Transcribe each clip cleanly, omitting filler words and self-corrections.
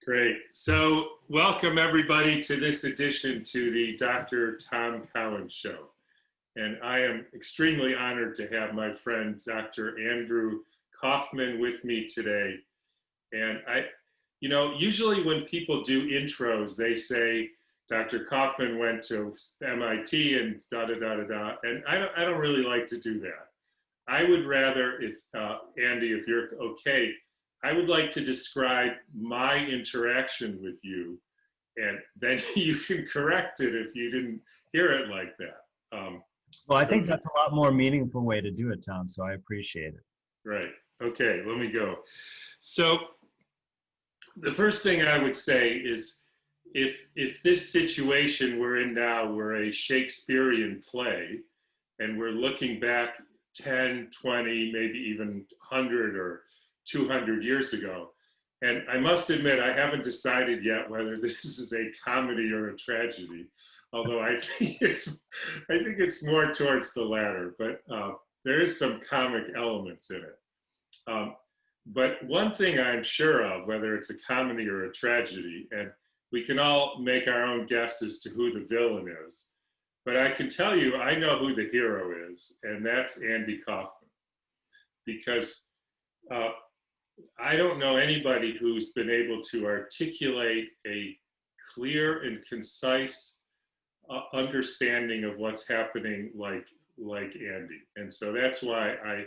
Great. So welcome everybody to this edition to the Dr. Tom Cowan Show. And I am extremely honored to have my friend, Dr. Andrew Kaufman with me today. And usually when people do intros, they say, Dr. Kaufman went to MIT and da-da-da-da-da. And I don't really like to do that. I would rather, if Andy, if you're okay, I would like to describe my interaction with you, and then you can correct it if you didn't hear it like that. Well, I think that's a lot more meaningful way to do it, Tom, so I appreciate it. Right. Okay, let me go. So the first thing I would say is if this situation we're in now were a Shakespearean play, and we're looking back 10, 20, maybe even 100 or 200 years ago. And I must admit, I haven't decided yet whether this is a comedy or a tragedy, although I think it's more towards the latter, but there is some comic elements in it. But one thing I'm sure of, whether it's a comedy or a tragedy, and we can all make our own guesses to who the villain is, but I can tell you, I know who the hero is, and that's Andy Kaufman. Because I don't know anybody who's been able to articulate a clear and concise understanding of what's happening like Andy. And so that's why I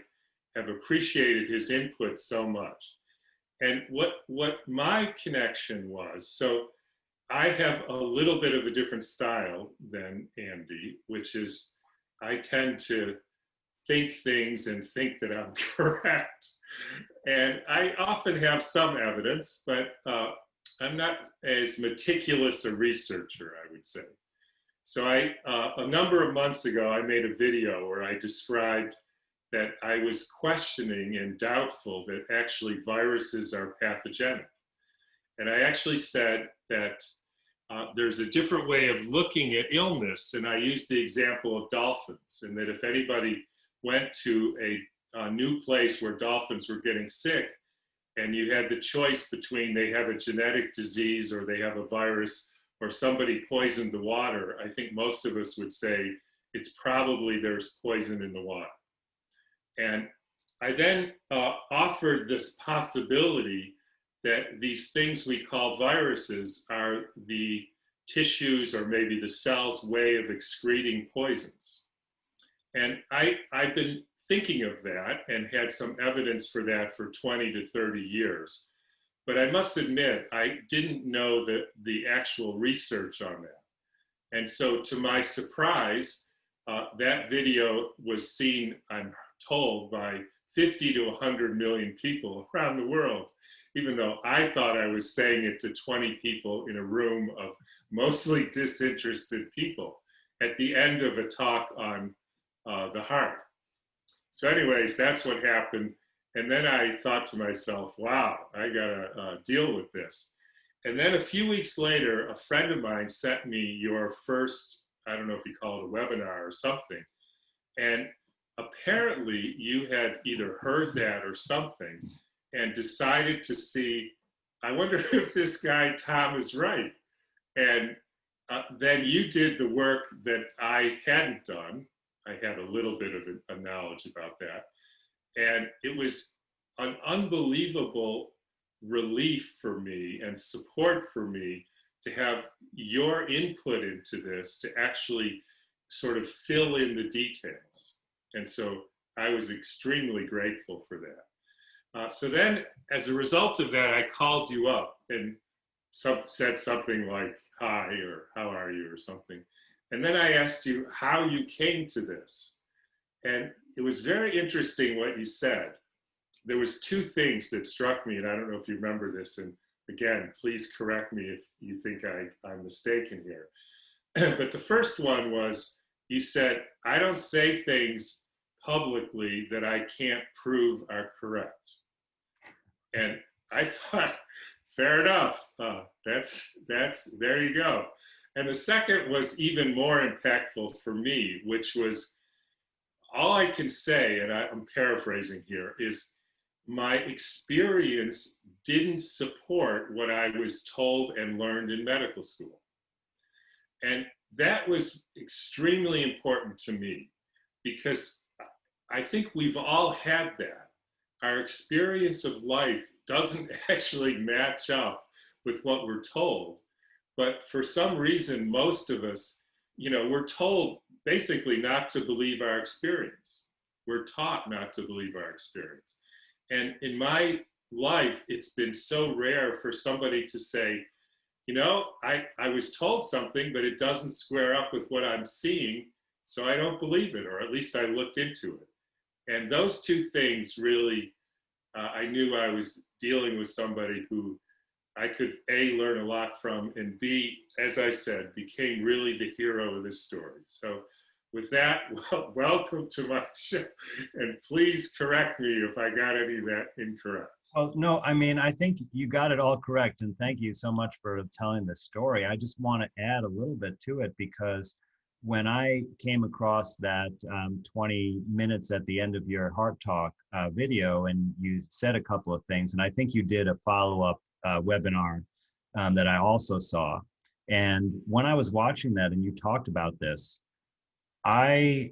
have appreciated his input so much. And what my connection was, so I have a little bit of a different style than Andy, which is I tend to think things and think that I'm correct. And I often have some evidence, but I'm not as meticulous a researcher, I would say. So a number of months ago, I made a video where I described that I was questioning and doubtful that actually viruses are pathogenic. And I actually said that there's a different way of looking at illness. And I used the example of dolphins, and that if anybody went to a new place where dolphins were getting sick, and you had the choice between they have a genetic disease or they have a virus or somebody poisoned the water, I think most of us would say it's probably there's poison in the water. And I then offered this possibility that these things we call viruses are the tissues or maybe the cell's way of excreting poisons. And I've been thinking of that and had some evidence for that for 20 to 30 years. But I must admit, I didn't know the actual research on that. And so to my surprise, that video was seen, I'm told, by 50 to 100 million people around the world, even though I thought I was saying it to 20 people in a room of mostly disinterested people at the end of a talk on the heart. So anyways, that's what happened. And then I thought to myself, wow, I gotta deal with this. And then a few weeks later, a friend of mine sent me your first, I don't know if you call it a webinar or something. And apparently you had either heard that or something and decided to see, I wonder if this guy, Tom, is right. And then you did the work that I hadn't done. I had a little bit of a knowledge about that. And it was an unbelievable relief for me and support for me to have your input into this, to actually sort of fill in the details. And so I was extremely grateful for that. So then, as a result of that, I called you up and said something like, hi, or how are you, or something. And then I asked you how you came to this. And it was very interesting what you said. There was two things that struck me, and I don't know if you remember this, and again, please correct me if you think I'm mistaken here. But the first one was, you said, I don't say things publicly that I can't prove are correct. And I thought, fair enough, there you go. And the second was even more impactful for me, which was, all I can say, and I'm paraphrasing here, is my experience didn't support what I was told and learned in medical school. And that was extremely important to me because I think we've all had that. Our experience of life doesn't actually match up with what we're told. But for some reason, most of us, we're told basically not to believe our experience. We're taught not to believe our experience. And in my life, it's been so rare for somebody to say, I was told something, but it doesn't square up with what I'm seeing, so I don't believe it, or at least I looked into it. And those two things really, I knew I was dealing with somebody who I could A, learn a lot from, and B, as I said, became really the hero of this story. So with that, welcome to my show, and please correct me if I got any of that incorrect. Well, no, I mean, I think you got it all correct, and thank you so much for telling this story. I just want to add a little bit to it, because when I came across that 20 minutes at the end of your Heart Talk video, and you said a couple of things, and I think you did a follow-up webinar that I also saw. And when I was watching that and you talked about this, I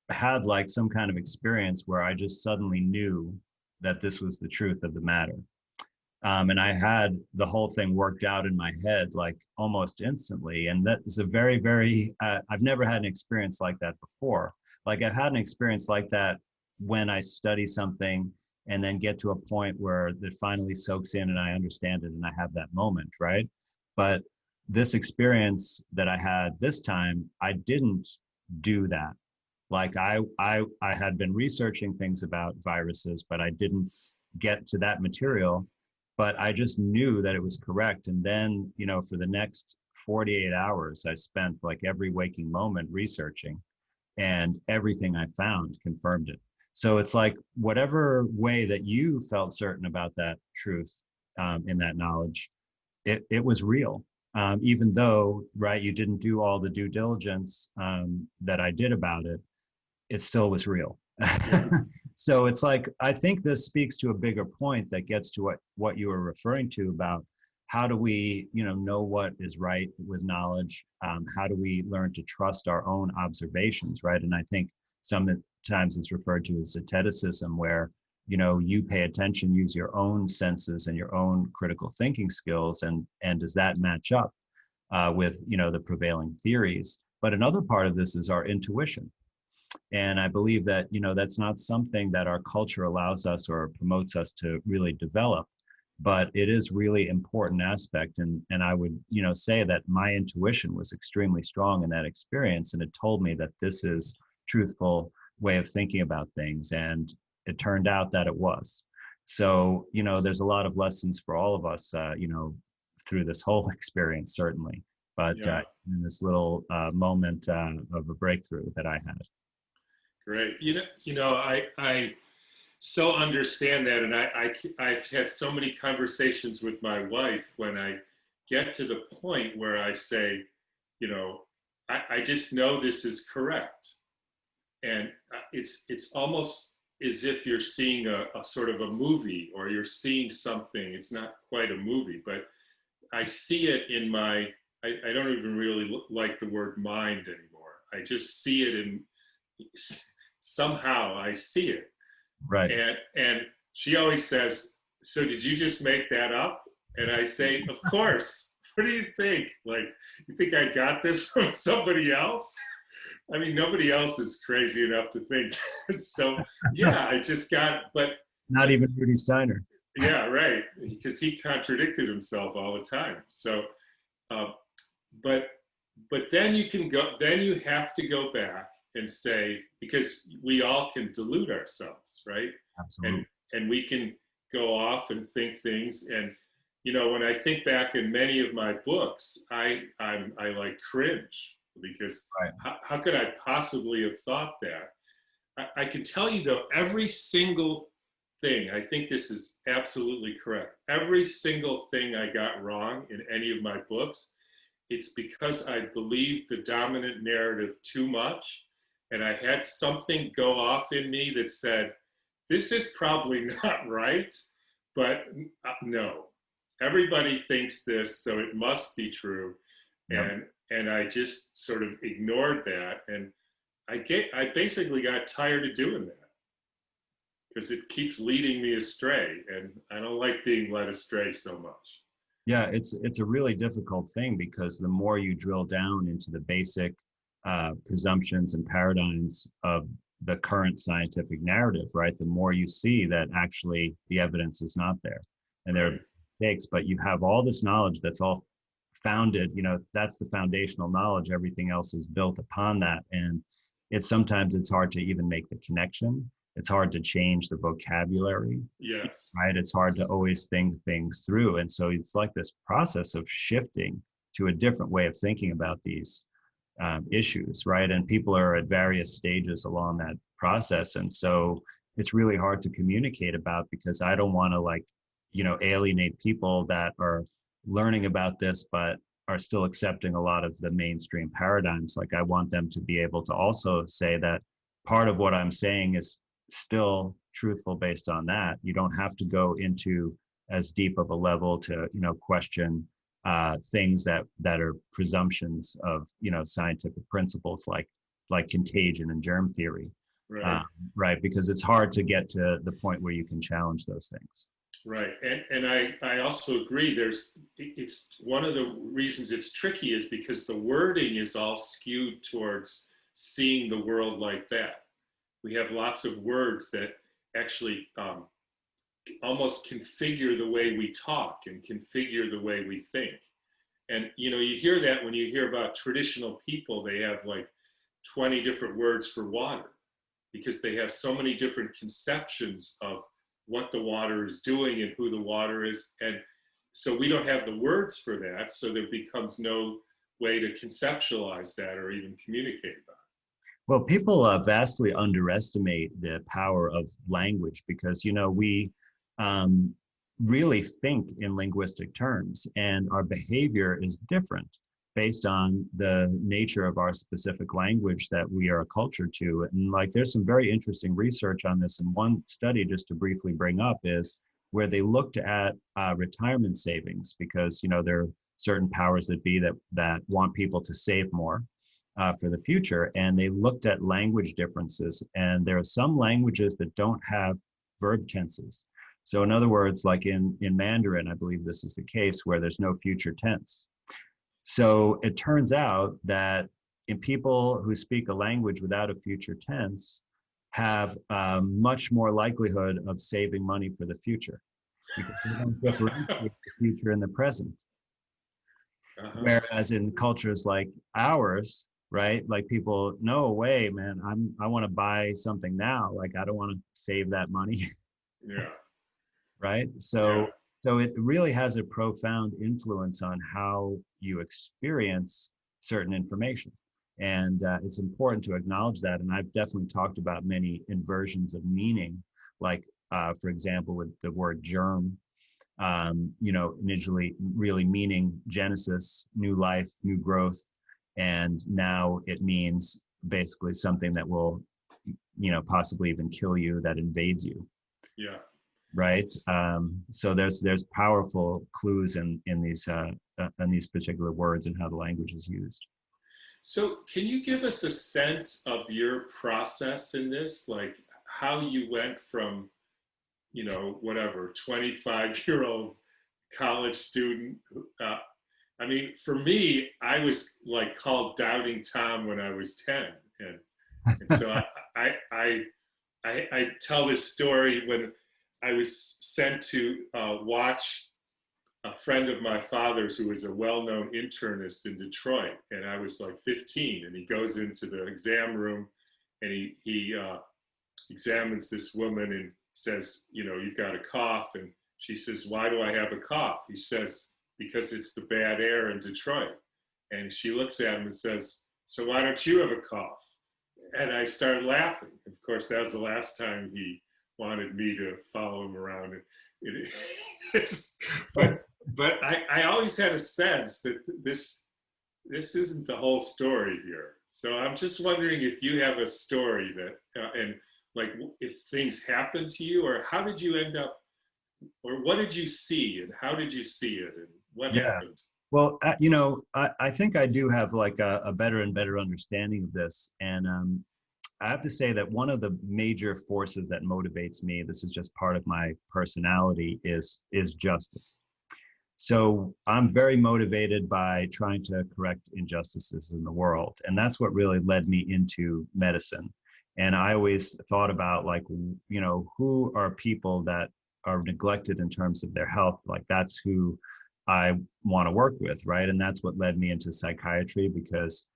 had like some kind of experience where I just suddenly knew that this was the truth of the matter. And I had the whole thing worked out in my head like almost instantly. And that is a very, very, I've never had an experience like that before. Like I've had an experience like that when I study something and then get to a point where it finally soaks in and I understand it and I have that moment, right? But this experience that I had this time, I didn't do that. Like I had been researching things about viruses, but I didn't get to that material, but I just knew that it was correct. And then, for the next 48 hours, I spent like every waking moment researching, and everything I found confirmed it. So it's like whatever way that you felt certain about that truth in that knowledge, it was real. Even though, right, you didn't do all the due diligence that I did about it, it still was real. Yeah. So it's like, I think this speaks to a bigger point that gets to what you were referring to about how do we, know what is right with knowledge? How do we learn to trust our own observations, right? And I think sometimes it's referred to as zeticism, where, you pay attention, use your own senses and your own critical thinking skills, and does that match up with, the prevailing theories? But another part of this is our intuition. And I believe that, that's not something that our culture allows us or promotes us to really develop, but it is really important aspect. And I would, say that my intuition was extremely strong in that experience. And it told me that this is truthful way of thinking about things. And it turned out that it was. So, there's a lot of lessons for all of us, through this whole experience, certainly. But Yeah. in this little moment of a breakthrough that I had. Great. I so understand that. And I've had so many conversations with my wife when I get to the point where I say, I just know this is correct. And it's almost as if you're seeing a sort of a movie, or you're seeing something. It's not quite a movie, but I see it in I don't even really like the word mind anymore. I just see it in, somehow I see it. Right. And she always says, so did you just make that up? And I say, of course. What do you think? Like, you think I got this from somebody else? I mean, nobody else is crazy enough to think. So yeah, I just got, but. Not even Rudy Steiner. Yeah, right. Because he contradicted himself all the time. So, but then then you have to go back and say, because we all can delude ourselves, right? Absolutely. And we can go off and think things. And, when I think back in many of my books, I like cringe, because Right. how could I possibly have thought that? I can tell you though, every single thing, I think this is absolutely correct. Every single thing I got wrong in any of my books, it's because I believed the dominant narrative too much. And I had something go off in me that said, this is probably not right, but no, everybody thinks this, so it must be true. Yep. And I just sort of ignored that, and I basically got tired of doing that because it keeps leading me astray, and I don't like being led astray so much. Yeah, it's a really difficult thing because the more you drill down into the basic presumptions and paradigms of the current scientific narrative, right, the more you see that actually the evidence is not there, and there are Right. mistakes. But you have all this knowledge that's all founded, that's the foundational knowledge. Everything else is built upon that, and sometimes it's hard to even make the connection. It's hard to change the vocabulary, Yes. right? It's hard to always think things through. And so it's like this process of shifting to a different way of thinking about these issues, right? And people are at various stages along that process. And so it's really hard to communicate about, because I don't want to alienate people that are learning about this, but are still accepting a lot of the mainstream paradigms. Like, I want them to be able to also say that part of what I'm saying is still truthful based on that. You don't have to go into as deep of a level to question things that are presumptions of scientific principles, like contagion and germ theory, Right. right? Because it's hard to get to the point where you can challenge those things. Right. And I also agree it's one of the reasons it's tricky is because the wording is all skewed towards seeing the world like that. We have lots of words that actually almost configure the way we talk and configure the way we think. And you hear that when you hear about traditional people. They have like 20 different words for water because they have so many different conceptions of what the water is doing and who the water is. And so we don't have the words for that, so there becomes no way to conceptualize that or even communicate about it. Well, people vastly underestimate the power of language because, we really think in linguistic terms, and our behavior is different based on the nature of our specific language that we are acculturated to. And there's some very interesting research on this. And one study, just to briefly bring up, is where they looked at retirement savings, because, there are certain powers that be that want people to save more for the future. And they looked at language differences, and there are some languages that don't have verb tenses. So in other words, like in Mandarin, I believe this is the case, where there's no future tense. So it turns out that in people who speak a language without a future tense have much more likelihood of saving money for the future, because they don't differentiate the future and the present. Uh-huh. Whereas in cultures like ours, right, like people, no way, man, I want to buy something now. Like, I don't want to save that money. Yeah. Right. Yeah. So it really has a profound influence on how you experience certain information. And it's important to acknowledge that. And I've definitely talked about many inversions of meaning, like, for example, with the word germ, initially really meaning Genesis, new life, new growth. And now it means basically something that will, possibly even kill you, that invades you. Yeah. Right. So there's powerful clues in these particular words and how the language is used. So can you give us a sense of your process in this, like how you went from, whatever, 25-year-old college student? I mean, for me, I was like called Doubting Tom when I was 10. And so I tell this story when I was sent to watch a friend of my father's who was a well-known internist in Detroit, and I was like 15, and he goes into the exam room and he examines this woman and says, you've got a cough. And she says, why do I have a cough? He says, because it's the bad air in Detroit. And she looks at him and says, so why don't you have a cough? And I started laughing. Of course, that was the last time he wanted me to follow him around. But I always had a sense that this isn't the whole story here. So I'm just wondering if you have a story that, and Like if things happened to you, or how did you end up, or what did you see and how did you see it and what Yeah. happened? Well, I think I do have like a better and better understanding of this. And I have to say that one of the major forces that motivates me, this is just part of my personality, is justice. So I'm very motivated by trying to correct injustices in the world. And that's what really led me into medicine. And I always thought about like, who are people that are neglected in terms of their health? Like that's who I want to work with, right? And that's what led me into psychiatry because,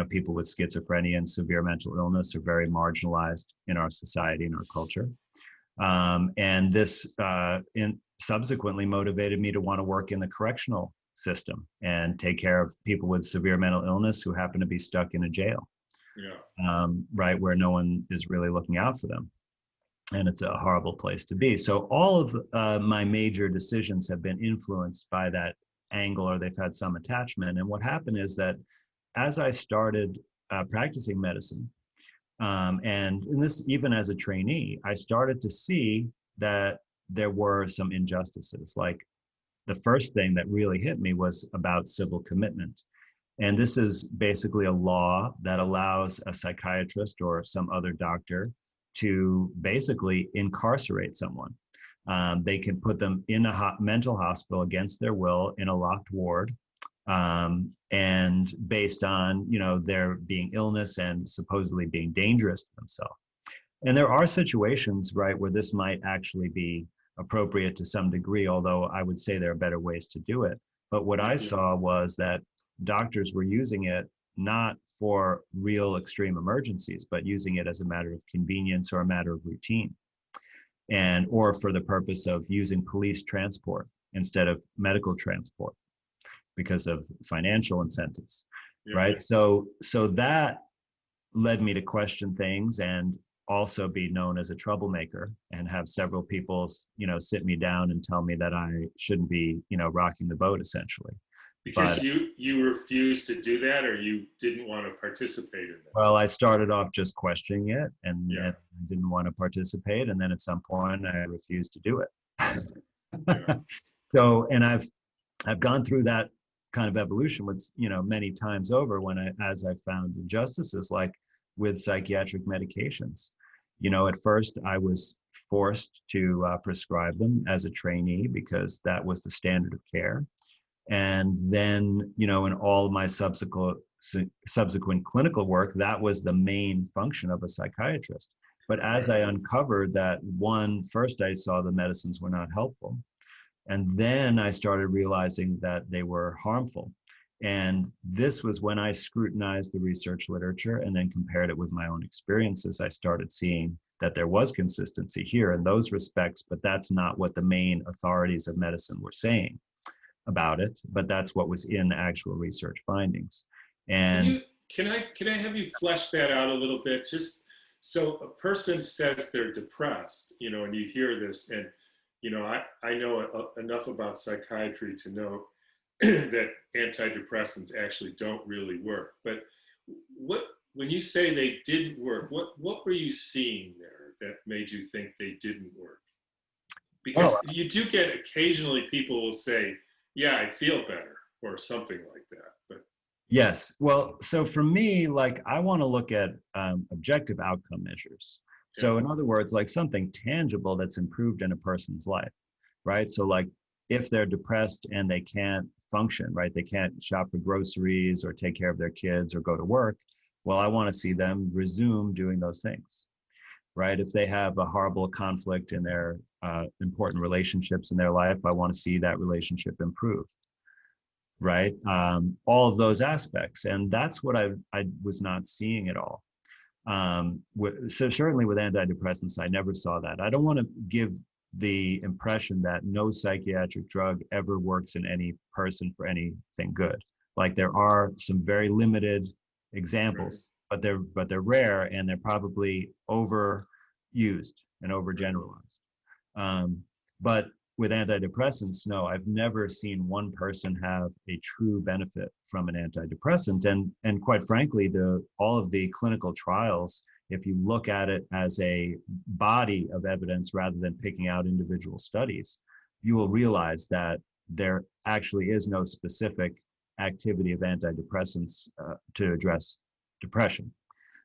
people with schizophrenia and severe mental illness are very marginalized in our society and our culture. And this subsequently motivated me to want to work in the correctional system and take care of people with severe mental illness who happen to be stuck in a jail, right, where no one is really looking out for them. And it's a horrible place to be. So all of my major decisions have been influenced by that angle, or they've had some attachment. And what happened is that as I started practicing medicine, and in this, even as a trainee, I started to see that there were some injustices. Like the first thing that really hit me was about civil commitment. And this is basically a law that allows a psychiatrist or some other doctor to basically incarcerate someone. They can put them in a mental hospital against their will in a locked ward. And based on, there being illness and supposedly being dangerous to themselves. And there are situations, right, where this might actually be appropriate to some degree, although I would say there are better ways to do it. But what I saw was that doctors were using it not for real extreme emergencies, but using it as a matter of convenience or a matter of routine, and or for the purpose of using police transport instead of medical transport because of financial incentives, right? So that led me to question things and also be known as a troublemaker and have several people, sit me down and tell me that I shouldn't be, rocking the boat essentially. Because you refused to do that, or you didn't want to participate in that? Well, I started off just questioning it and didn't want to participate. And then at some point I refused to do it. So, and I've gone through that kind of evolution with, many times over as I found injustices, like with psychiatric medications. At first I was forced to prescribe them as a trainee because that was the standard of care. And then, in all of my subsequent clinical work, that was the main function of a psychiatrist. But as I uncovered that, first I saw the medicines were not helpful. And then I started realizing that they were harmful. And this was when I scrutinized the research literature and then compared it with my own experiences. I started seeing that there was consistency here in those respects, but that's not what the main authorities of medicine were saying about it, but that's what was in actual research findings. And can I have you flesh that out a little bit? Just so a person says they're depressed, and you hear this, and I know enough about psychiatry to know that antidepressants actually don't really work. But when you say they didn't work, what were you seeing there that made you think they didn't work? Because you do get occasionally people will say, yeah, I feel better, or something like that. But yes, well, so for me, like I want to look at objective outcome measures. So in other words, like something tangible that's improved in a person's life, right? So like if they're depressed and they can't function, right? They can't shop for groceries or take care of their kids or go to work. Well, I want to see them resume doing those things, right? If they have a horrible conflict in their important relationships in their life, I want to see that relationship improve, right? All of those aspects. And that's what I was not seeing at all. So certainly with antidepressants, I never saw that. I don't want to give the impression that no psychiatric drug ever works in any person for anything good. Like there are some very limited examples, but they're rare and they're probably overused and overgeneralized. But with antidepressants, no, I've never seen one person have a true benefit from an antidepressant. And quite frankly, all of the clinical trials if you look at it as a body of evidence rather than picking out individual studies, you will realize that there actually is no specific activity of antidepressants to address depression.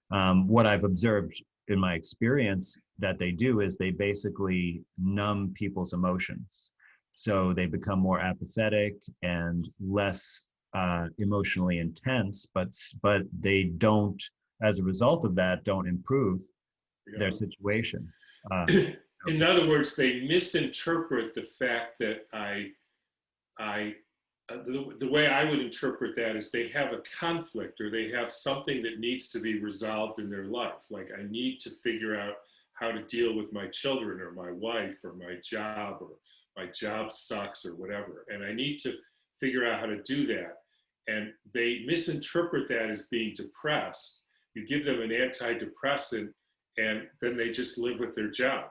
What I've observed in my experience that they do is they basically numb people's emotions. So they become more apathetic and less emotionally intense, but they don't, as a result of that, don't improve their situation. In other words, they misinterpret the fact that the way I would interpret that is they have a conflict, or they have something that needs to be resolved in their life. Like, I need to figure out how to deal with my children or my wife or my job, or my job sucks or whatever. And I need to figure out how to do that. And they misinterpret that as being depressed. You give them an antidepressant and then they just live with their job.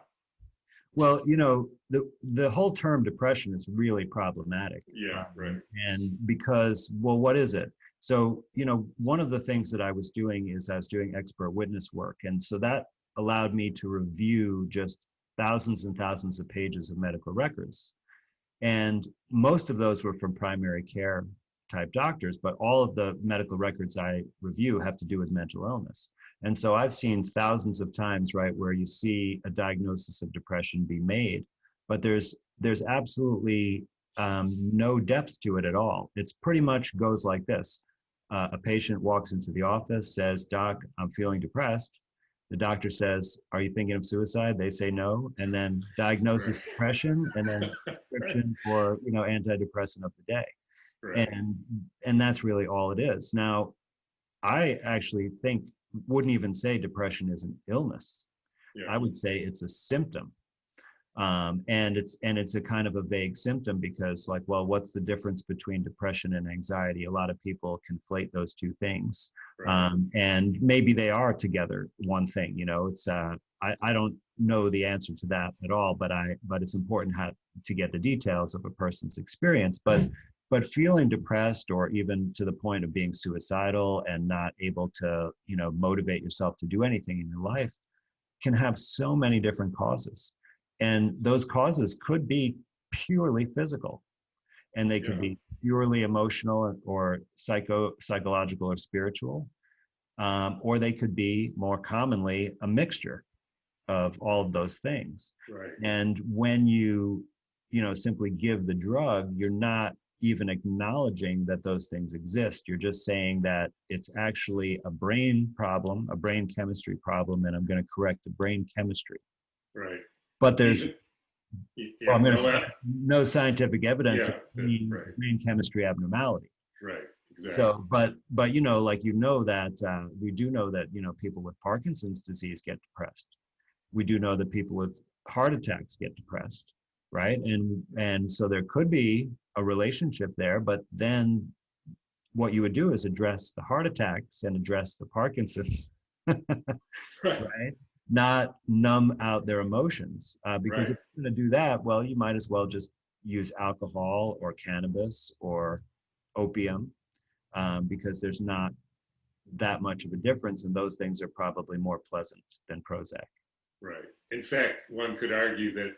Well, you know, the whole term depression is really problematic. Yeah, right. And because, well, what is it? So, you know, one of the things that I was doing is I was doing expert witness work. And so that allowed me to review just thousands and thousands of pages of medical records. And most of those were from primary care type doctors, but all of the medical records I review have to do with mental illness. And so I've seen thousands of times, right, where you see a diagnosis of depression be made, but there's absolutely no depth to it at all. It's pretty much goes like this. A patient walks into the office, says, "Doc, I'm feeling depressed." The doctor says, "Are you thinking of suicide?" They say no, and then diagnosis depression, and then prescription for, you know, antidepressant of the day. Right. And that's really all it is. Now, I actually wouldn't even say depression is an illness. Yeah. I would say it's a symptom. And it's a kind of a vague symptom because, like, well, what's the difference between depression and anxiety? A lot of people conflate those two things. Right. And maybe they are together one thing, you know. It's I don't know the answer to that at all, but it's important to get the details of a person's experience. But feeling depressed, or even to the point of being suicidal and not able to, you know, motivate yourself to do anything in your life, can have so many different causes. And those causes could be purely physical, and they could be purely emotional or psychological or spiritual, or they could be more commonly a mixture of all of those things. Right. And when you know, simply give the drug, you're not even acknowledging that those things exist. You're just saying that it's actually a brain problem, a brain chemistry problem, and I'm going to correct the brain chemistry. Right. But there's no scientific evidence of brain chemistry abnormality. Right. Exactly. So, but you know, like, you know, that we do know that, you know, people with Parkinson's disease get depressed. We do know that people with heart attacks get depressed, right? And so there could be a relationship there, but then what you would do is address the heart attacks and address the Parkinson's, right? Not numb out their emotions, because if you're going to do that, well, you might as well just use alcohol or cannabis or opium, because there's not that much of a difference, and those things are probably more pleasant than Prozac. Right. In fact, one could argue that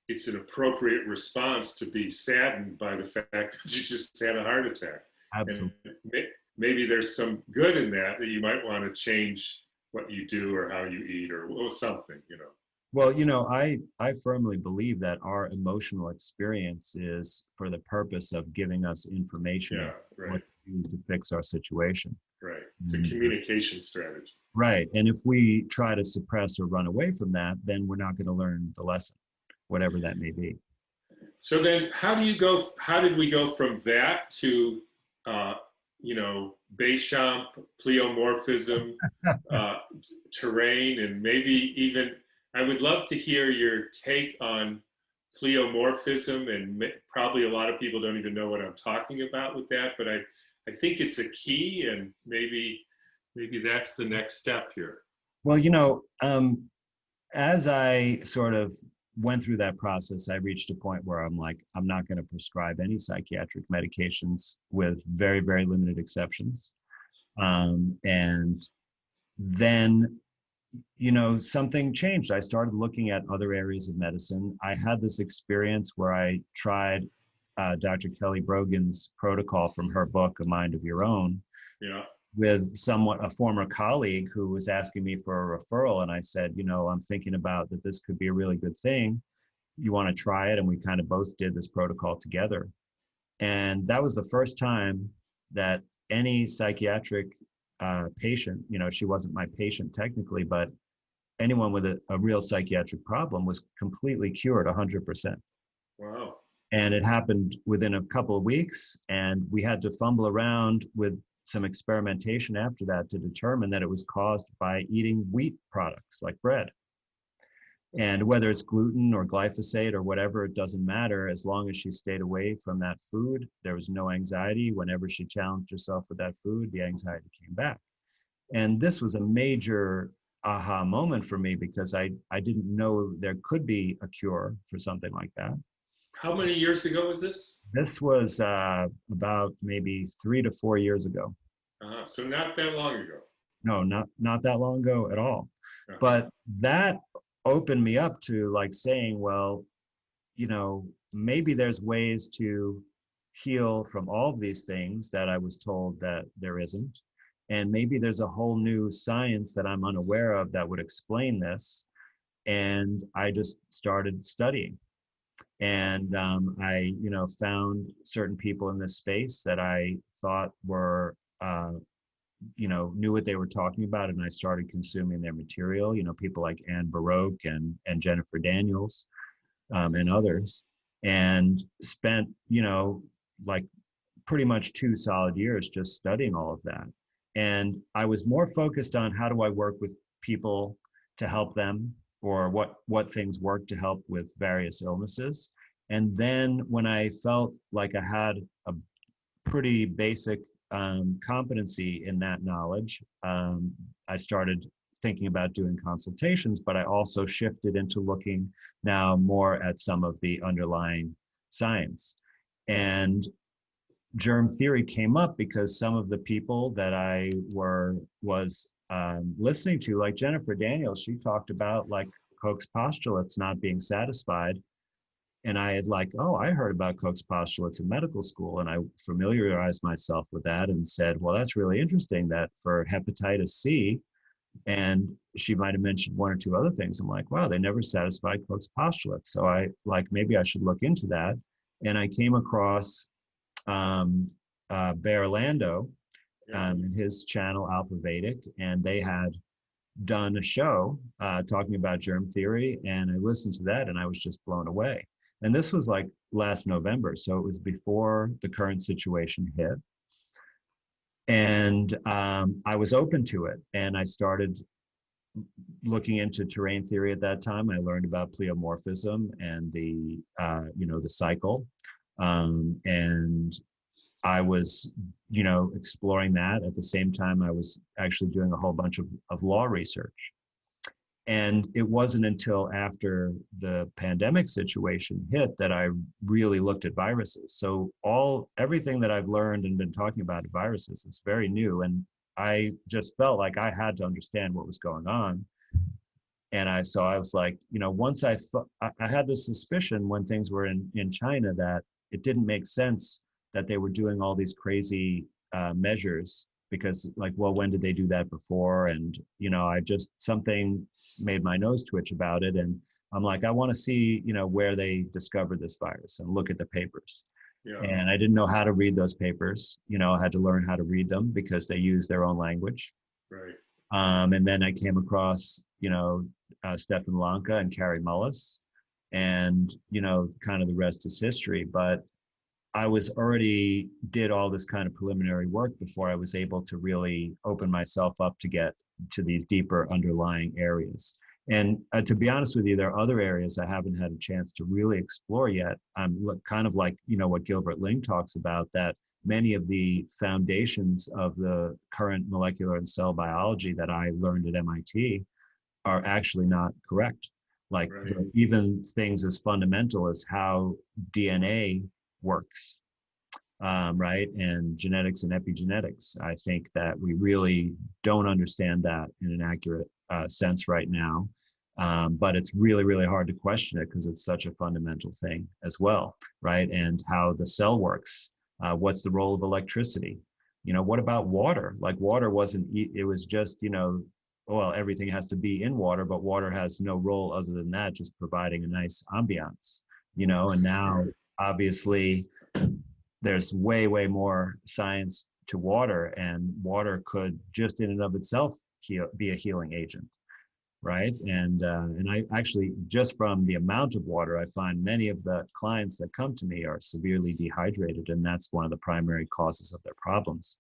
it's an appropriate response to be saddened by the fact that you just had a heart attack. Absolutely. And maybe there's some good in that you might want to change what you do or how you eat or something, you know. Well, you know, I firmly believe that our emotional experience is for the purpose of giving us information what to do to fix our situation. Right. It's a communication strategy. Right. And if we try to suppress or run away from that, then we're not going to learn the lesson, whatever that may be. So then how did we go from that to, you know, Béchamp, pleomorphism, terrain, and maybe even, I would love to hear your take on pleomorphism, and probably a lot of people don't even know what I'm talking about with that, but I think it's a key, and maybe that's the next step here. Well, you know, as I sort of went through that process, I reached a point where I'm like, I'm not going to prescribe any psychiatric medications, with very, very limited exceptions. And then, something changed. I started looking at other areas of medicine. I had this experience where I tried Dr. Kelly Brogan's protocol from her book, A Mind of Your Own, Yeah. with a former colleague who was asking me for a referral. And I said, I'm thinking about that this could be a really good thing. You want to try it? And we kind of both did this protocol together. And that was the first time that any psychiatric patient, she wasn't my patient technically, but anyone with a real psychiatric problem was completely cured 100%. Wow. And it happened within a couple of weeks. And we had to fumble around with some experimentation after that to determine that it was caused by eating wheat products like bread. And whether it's gluten or glyphosate or whatever, it doesn't matter. As long as she stayed away from that food, there was no anxiety. Whenever she challenged herself with that food, the anxiety came back. And this was a major aha moment for me because I didn't know there could be a cure for something like that. How many years ago was this? This was about maybe 3 to 4 years ago. So not that long ago. No, not that long ago at all. Uh-huh. But that opened me up to like saying, well, maybe there's ways to heal from all of these things that I was told that there isn't. And maybe there's a whole new science that I'm unaware of that would explain this. And I just started studying. And I, found certain people in this space that I thought were, knew what they were talking about, and I started consuming their material. People like Anne Baroque and Jennifer Daniels, and others, and spent, like pretty much 2 solid years just studying all of that. And I was more focused on how do I work with people to help them, or what things work to help with various illnesses. And then when I felt like I had a pretty basic competency in that knowledge, I started thinking about doing consultations, but I also shifted into looking now more at some of the underlying science. And germ theory came up because some of the people that I was listening to, like Jennifer Daniels, she talked about like Koch's postulates not being satisfied. And I had like, oh, I heard about Koch's postulates in medical school. And I familiarized myself with that and said, well, that's really interesting that for hepatitis C, and she might have mentioned 1 or 2 other things. I'm like, wow, they never satisfied Koch's postulates. So I like, maybe I should look into that. And I came across Bear Lando and his channel Alpha Vedic, and they had done a show talking about germ theory, and I listened to that and I was just blown away. And this was like last November, so it was before the current situation hit. And I was open to it, and I started looking into terrain theory at that time. I learned about pleomorphism and the cycle, and I was exploring that. At the same time, I was actually doing a whole bunch of law research. And it wasn't until after the pandemic situation hit that I really looked at viruses. So everything that I've learned and been talking about viruses is very new. And I just felt like I had to understand what was going on. And I was like, once I had this suspicion when things were in China that it didn't make sense that they were doing all these crazy measures, because like, well, when did they do that before? And, something made my nose twitch about it. And I'm like, I want to see, where they discovered this virus and look at the papers. Yeah. And I didn't know how to read those papers. I had to learn how to read them because they use their own language. Right. And then I came across, Stefan Lanka and Carrie Mullis, and, kind of the rest is history. But I was already did all this kind of preliminary work before I was able to really open myself up to get to these deeper underlying areas. And to be honest with you, there are other areas I haven't had a chance to really explore yet. I'm kind of like, what Gilbert Ling talks about, that many of the foundations of the current molecular and cell biology that I learned at MIT are actually not correct. Like right. Even things as fundamental as how DNA works, right? And genetics and epigenetics. I think that we really don't understand that in an accurate sense right now. But it's really, really hard to question it because it's such a fundamental thing as well, right? And how the cell works. What's the role of electricity? What about water? Like water wasn't, it was just, well, everything has to be in water, but water has no role other than that, just providing a nice ambiance, and now obviously there's way, way more science to water, and water could just in and of itself be a healing agent, right? And I actually, just from the amount of water, I find many of the clients that come to me are severely dehydrated, and that's one of the primary causes of their problems.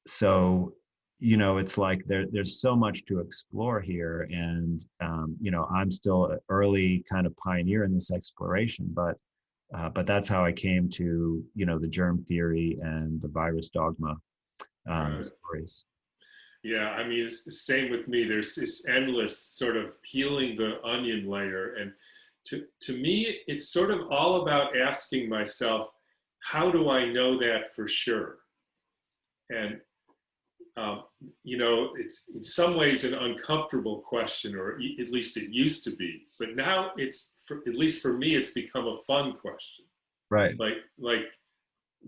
So, it's like there's so much to explore here, and I'm still an early kind of pioneer in this exploration, but that's how I came to the germ theory and the virus dogma stories. Yeah, I mean, it's the same with me. There's this endless sort of peeling the onion layer. And to me, it's sort of all about asking myself, how do I know that for sure? And, it's in some ways an uncomfortable question, or at least it used to be. But now at least for me, it's become a fun question. Right.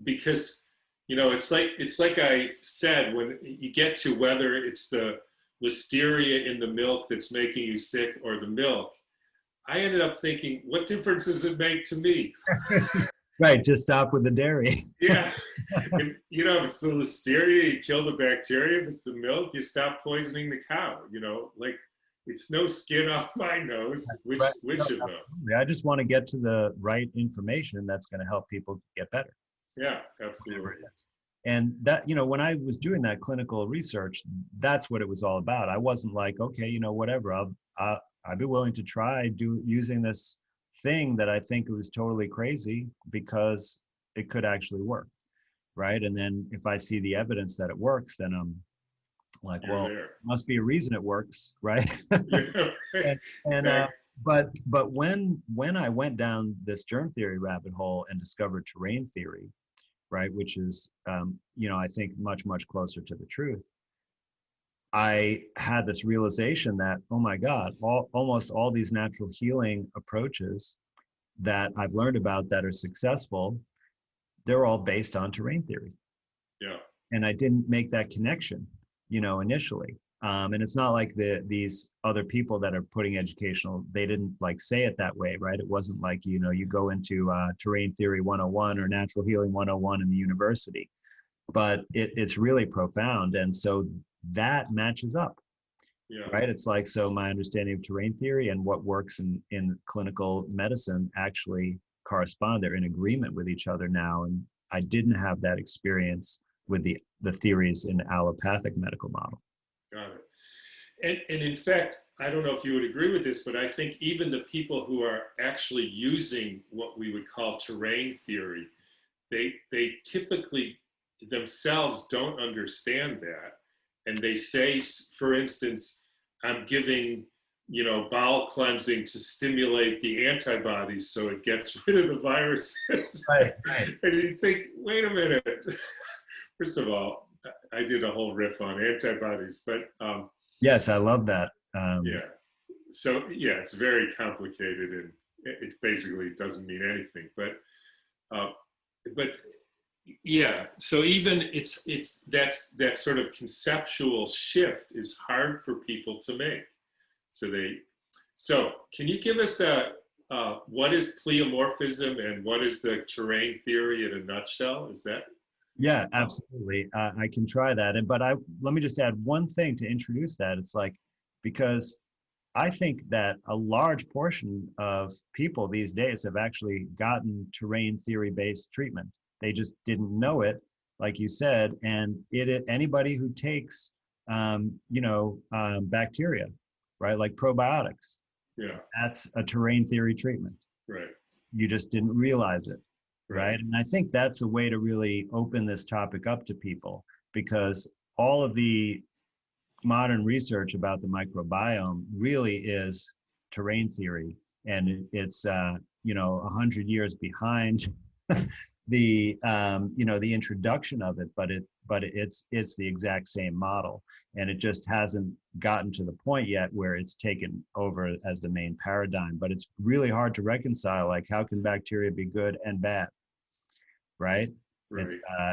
Because it's like I said, when you get to whether it's the listeria in the milk that's making you sick or the milk, I ended up thinking, what difference does it make to me? Right, just stop with the dairy. Yeah, if it's the listeria, you kill the bacteria. If it's the milk, you stop poisoning the cow. It's no skin off my nose. Which of those? I just want to get to the right information that's going to help people get better. Yeah, absolutely. And that, when I was doing that clinical research, that's what it was all about. I wasn't like, okay, whatever, I'd be willing to try using this thing that I think was totally crazy because it could actually work, right? And then if I see the evidence that it works, then I'm like, must be a reason it works, right? But when I went down this germ theory rabbit hole and discovered terrain theory, right, which is I think much, much closer to the truth, I had this realization that, oh my God, almost all these natural healing approaches that I've learned about that are successful, they're all based on terrain theory. Yeah. And I didn't make that connection, initially. And it's not like these other people that are putting educational, they didn't like say it that way, right? It wasn't like, you go into terrain theory 101 or natural healing 101 in the university, but it's really profound. And so that matches up, right? It's like, so my understanding of terrain theory and what works in clinical medicine actually correspond. They're in agreement with each other now. And I didn't have that experience with the theories in the allopathic medical model. Got it. And in fact, I don't know if you would agree with this, but I think even the people who are actually using what we would call terrain theory, they typically themselves don't understand that. And they say, for instance, I'm giving, bowel cleansing to stimulate the antibodies so it gets rid of the viruses. Right. And you think, wait a minute. First of all, I did a whole riff on antibodies, but yes, I love that. Yeah. So yeah, it's very complicated, and it basically doesn't mean anything. But yeah. So even that sort of conceptual shift is hard for people to make. So can you give us what is pleomorphism and what is the terrain theory in a nutshell? Is that? Yeah, absolutely. I can try that. But let me just add one thing to introduce that. It's like, because I think that a large portion of people these days have actually gotten terrain theory-based treatment. They just didn't know it, like you said. And anybody who takes, bacteria, right, like probiotics, that's a terrain theory treatment. Right. You just didn't realize it. Right. And I think that's a way to really open this topic up to people, because all of the modern research about the microbiome really is terrain theory. And it's, 100 years behind the introduction of it, but it's the exact same model, and it just hasn't gotten to the point yet where it's taken over as the main paradigm. But it's really hard to reconcile, like, how can bacteria be good and bad, right? Right.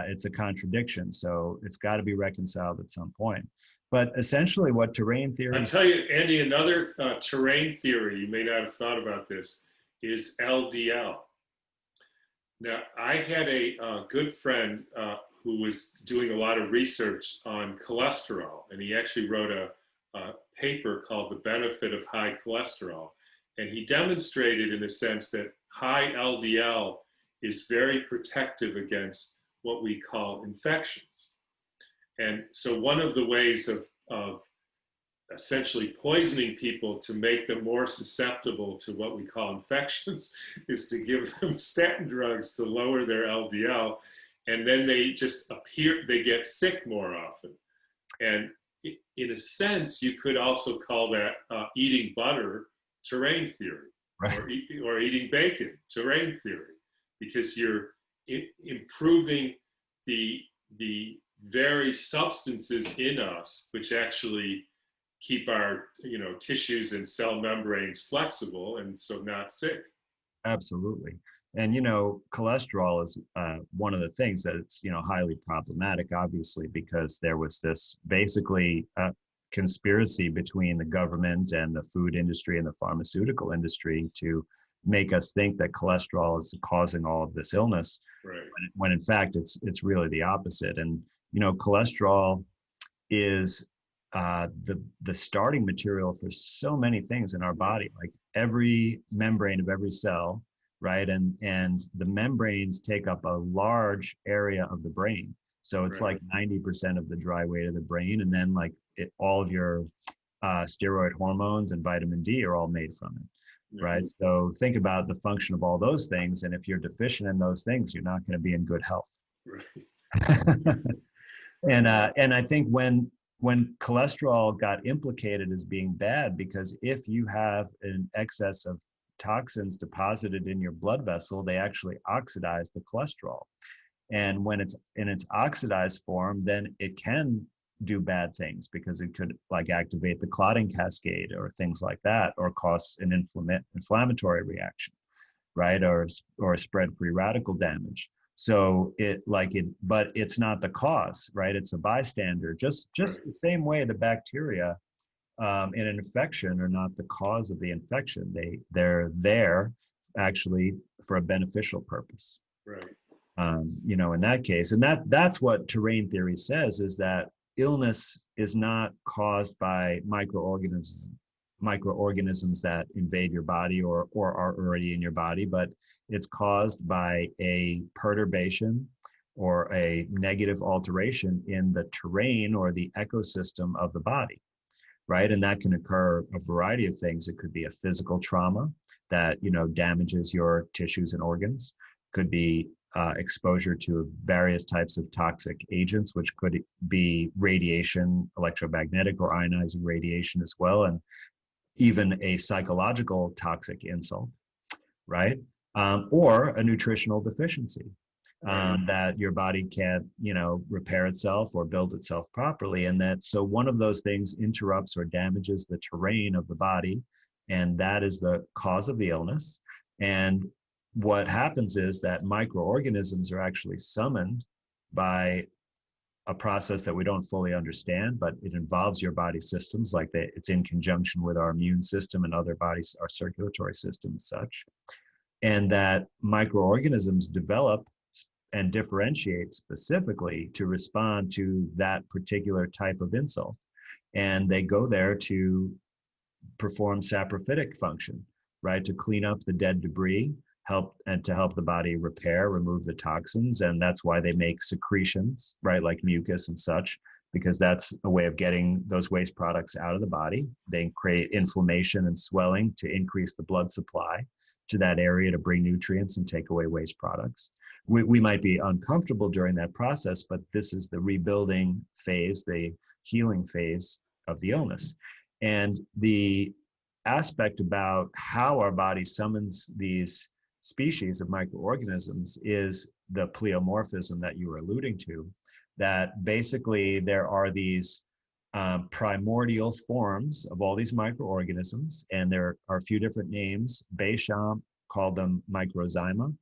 It's a contradiction, so it's got to be reconciled at some point. But essentially what terrain I'll theory— tell you, Andy, another terrain theory, you may not have thought about this, is LDL. Now, I had a good friend who was doing a lot of research on cholesterol, and he actually wrote a paper called The Benefit of High Cholesterol. And he demonstrated, in a sense, that high LDL is very protective against what we call infections. And so one of the ways of essentially poisoning people to make them more susceptible to what we call infections is to give them statin drugs to lower their LDL, and then they just they get sick more often. And in a sense, you could also call that eating butter terrain theory, right. or eating bacon terrain theory, because you're improving the very substances in us which actually keep our tissues and cell membranes flexible, and so not sick. Absolutely. And cholesterol is one of the things that it's highly problematic, obviously, because there was this basically conspiracy between the government and the food industry and the pharmaceutical industry to make us think that cholesterol is causing all of this illness, Right. when in fact it's really the opposite. And cholesterol is the starting material for so many things in our body, like every membrane of every cell, right? And the membranes take up a large area of the brain. So it's Right. like 90% of the dry weight of the brain. And then all of your steroid hormones and vitamin D are all made from it, right? Mhm. So think about the function of all those things. And if you're deficient in those things, you're not going to be in good health. Right. And I think when cholesterol got implicated as being bad, because if you have an excess of toxins deposited in your blood vessel, they actually oxidize the cholesterol. And when it's in its oxidized form, then it can do bad things, because it could activate the clotting cascade or things like that, or cause an inflammatory reaction, right? Or spread free radical damage. So but it's not the cause, right? It's a bystander. Just Right. the same way the bacteria in an infection are not the cause of the infection. They're there actually for a beneficial purpose. Right. In that case, and that's what terrain theory says, is that illness is not caused by microorganisms that invade your body or are already in your body, but it's caused by a perturbation or a negative alteration in the terrain or the ecosystem of the body, right? And that can occur a variety of things. It could be a physical trauma that damages your tissues and organs. Could be exposure to various types of toxic agents, which could be radiation, electromagnetic or ionizing radiation as well, and even a psychological toxic insult, right? Or a nutritional deficiency, that your body can't, repair itself or build itself properly. And so one of those things interrupts or damages the terrain of the body, and that is the cause of the illness. And what happens is that microorganisms are actually summoned by a process that we don't fully understand, but it involves your body systems, it's in conjunction with our immune system and other bodies, our circulatory system and such. And that microorganisms develop and differentiate specifically to respond to that particular type of insult. And they go there to perform saprophytic function, right? To clean up the dead debris, help the body repair, remove the toxins. And that's why they make secretions, right? Like mucus and such, because that's a way of getting those waste products out of the body. They create inflammation and swelling to increase the blood supply to that area to bring nutrients and take away waste products. We might be uncomfortable during that process, but this is the rebuilding phase, the healing phase of the illness. And the aspect about how our body summons these species of microorganisms is the pleomorphism that you were alluding to, that basically there are these primordial forms of all these microorganisms, and there are a few different names. Béchamp called them microzyma.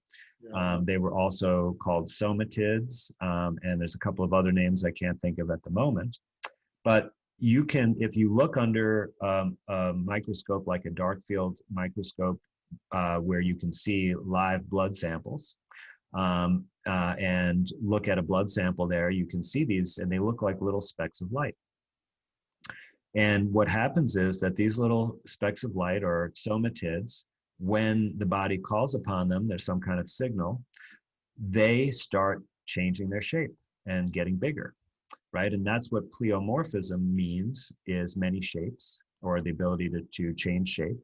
They were also called somatids, and there's a couple of other names I can't think of at the moment. But you can, if you look under a microscope like a dark field microscope, where you can see live blood samples, and look at a blood sample there, you can see these, and they look like little specks of light. And what happens is that these little specks of light, or somatids, when the body calls upon them, there's some kind of signal, they start changing their shape and getting bigger, right? And that's what pleomorphism means, is many shapes, or the ability to change shape.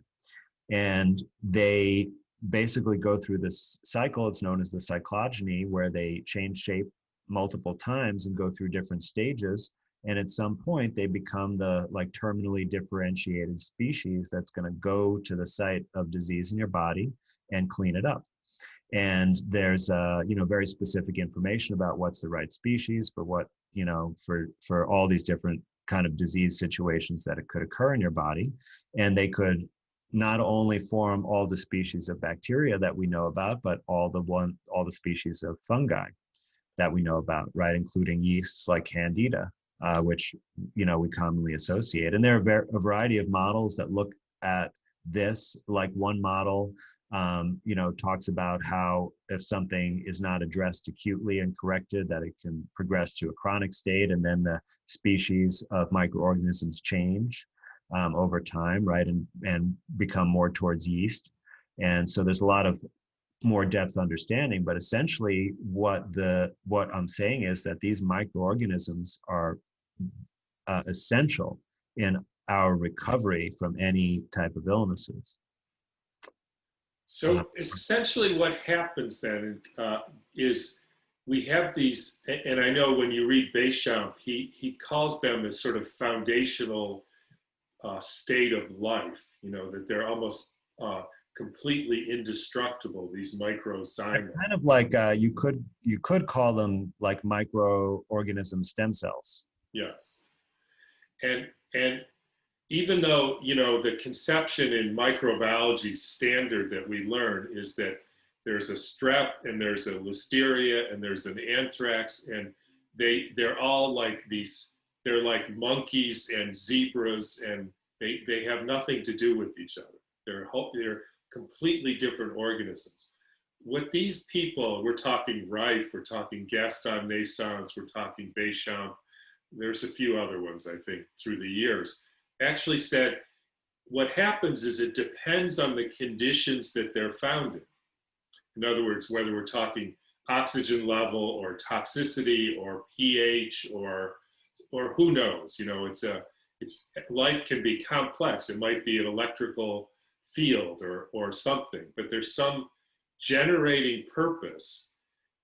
And they basically go through this cycle. It's known as the cyclogeny, where they change shape multiple times and go through different stages. And at some point, they become the terminally differentiated species that's going to go to the site of disease in your body and clean it up. And there's very specific information about what's the right species for what, for all these different kind of disease situations that it could occur in your body. And they could not only form all the species of bacteria that we know about, but all the species of fungi that we know about, right? Including yeasts like Candida, which, we commonly associate. And there are a variety of models that look at this. Like one model, talks about how if something is not addressed acutely and corrected, that it can progress to a chronic state, and then the species of microorganisms change over time, right? And become more towards yeast. And so there's a lot of more depth understanding, but essentially what I'm saying is that these microorganisms are essential in our recovery from any type of illnesses. So essentially what happens then is we have these, and I know when you read Béchamp, he calls them a sort of foundational state of life, that they're almost completely indestructible, these microzyma. Kind of like you could call them like microorganism stem cells. Yes. And even though, the conception in microbiology standard that we learn is that there's a strep and there's a listeria and there's an anthrax, and they're all like these, they're like monkeys and zebras, and they have nothing to do with each other. They're completely different organisms. With these people, we're talking Rife, we're talking Gaston Naissance, we're talking Béchamp, there's a few other ones, I think, through the years, actually said what happens is it depends on the conditions that they're found in. In other words, whether we're talking oxygen level or toxicity or pH or who knows, life can be complex. It might be an electrical field or something, but there's some generating purpose.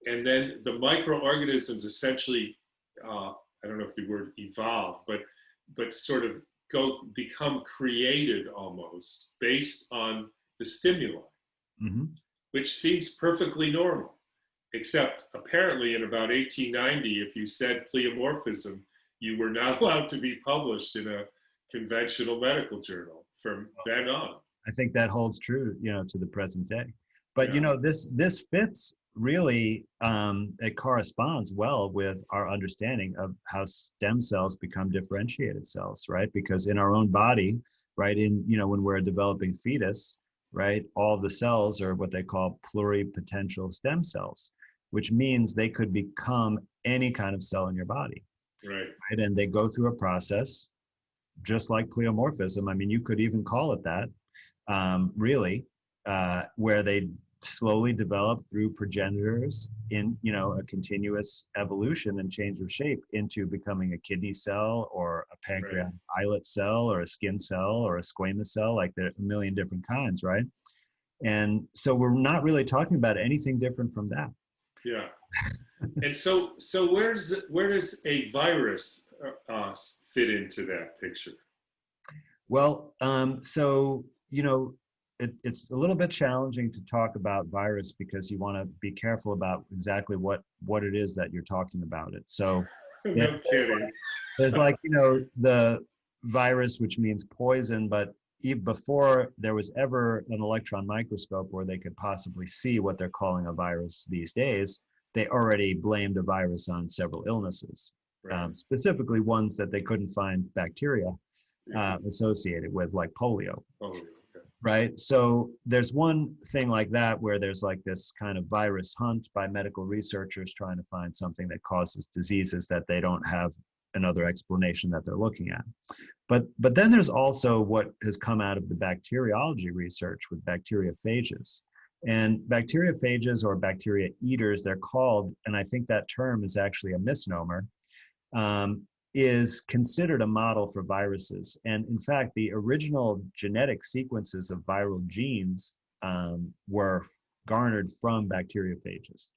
And then the microorganisms essentially, I don't know if the word evolve, but sort of become created almost based on the stimuli, which seems perfectly normal, except apparently in about 1890, if you said pleomorphism, you were not allowed to be published in a conventional medical journal from then on. I think that holds true, to the present day. But this fits really, it corresponds well with our understanding of how stem cells become differentiated cells, right? Because in our own body, right, when we're a developing fetus, right, all the cells are what they call pluripotential stem cells, which means they could become any kind of cell in your body. Right. And they go through a process just like pleomorphism. I mean, you could even call it that, where they slowly develop through progenitors in, a continuous evolution and change of shape into becoming a kidney cell or a pancreatic islet cell or a skin cell or a squamous cell, like there are a million different kinds, right? And so we're not really talking about anything different from that. Yeah. And so where does a virus fit into that picture? Well, so, it's a little bit challenging to talk about virus because you want to be careful about exactly what it is that you're talking about it. So No kidding. there's like, you know, the virus, which means poison, but even before there was ever an electron microscope where they could possibly see what they're calling a virus these days, they already blamed a virus on several illnesses, Right. specifically ones that they couldn't find bacteria Yeah. associated with, like polio. Oh, okay. Right. So there's one thing like that where there's like this kind of virus hunt by medical researchers trying to find something that causes diseases that they don't have another explanation that they're looking at. But then there's also what has come out of the bacteriology research with bacteriophages. And bacteriophages, or bacteria eaters, they're called, and I think that term is actually a misnomer, is considered a model for viruses. And in fact, the original genetic sequences of viral genes were garnered from bacteriophages,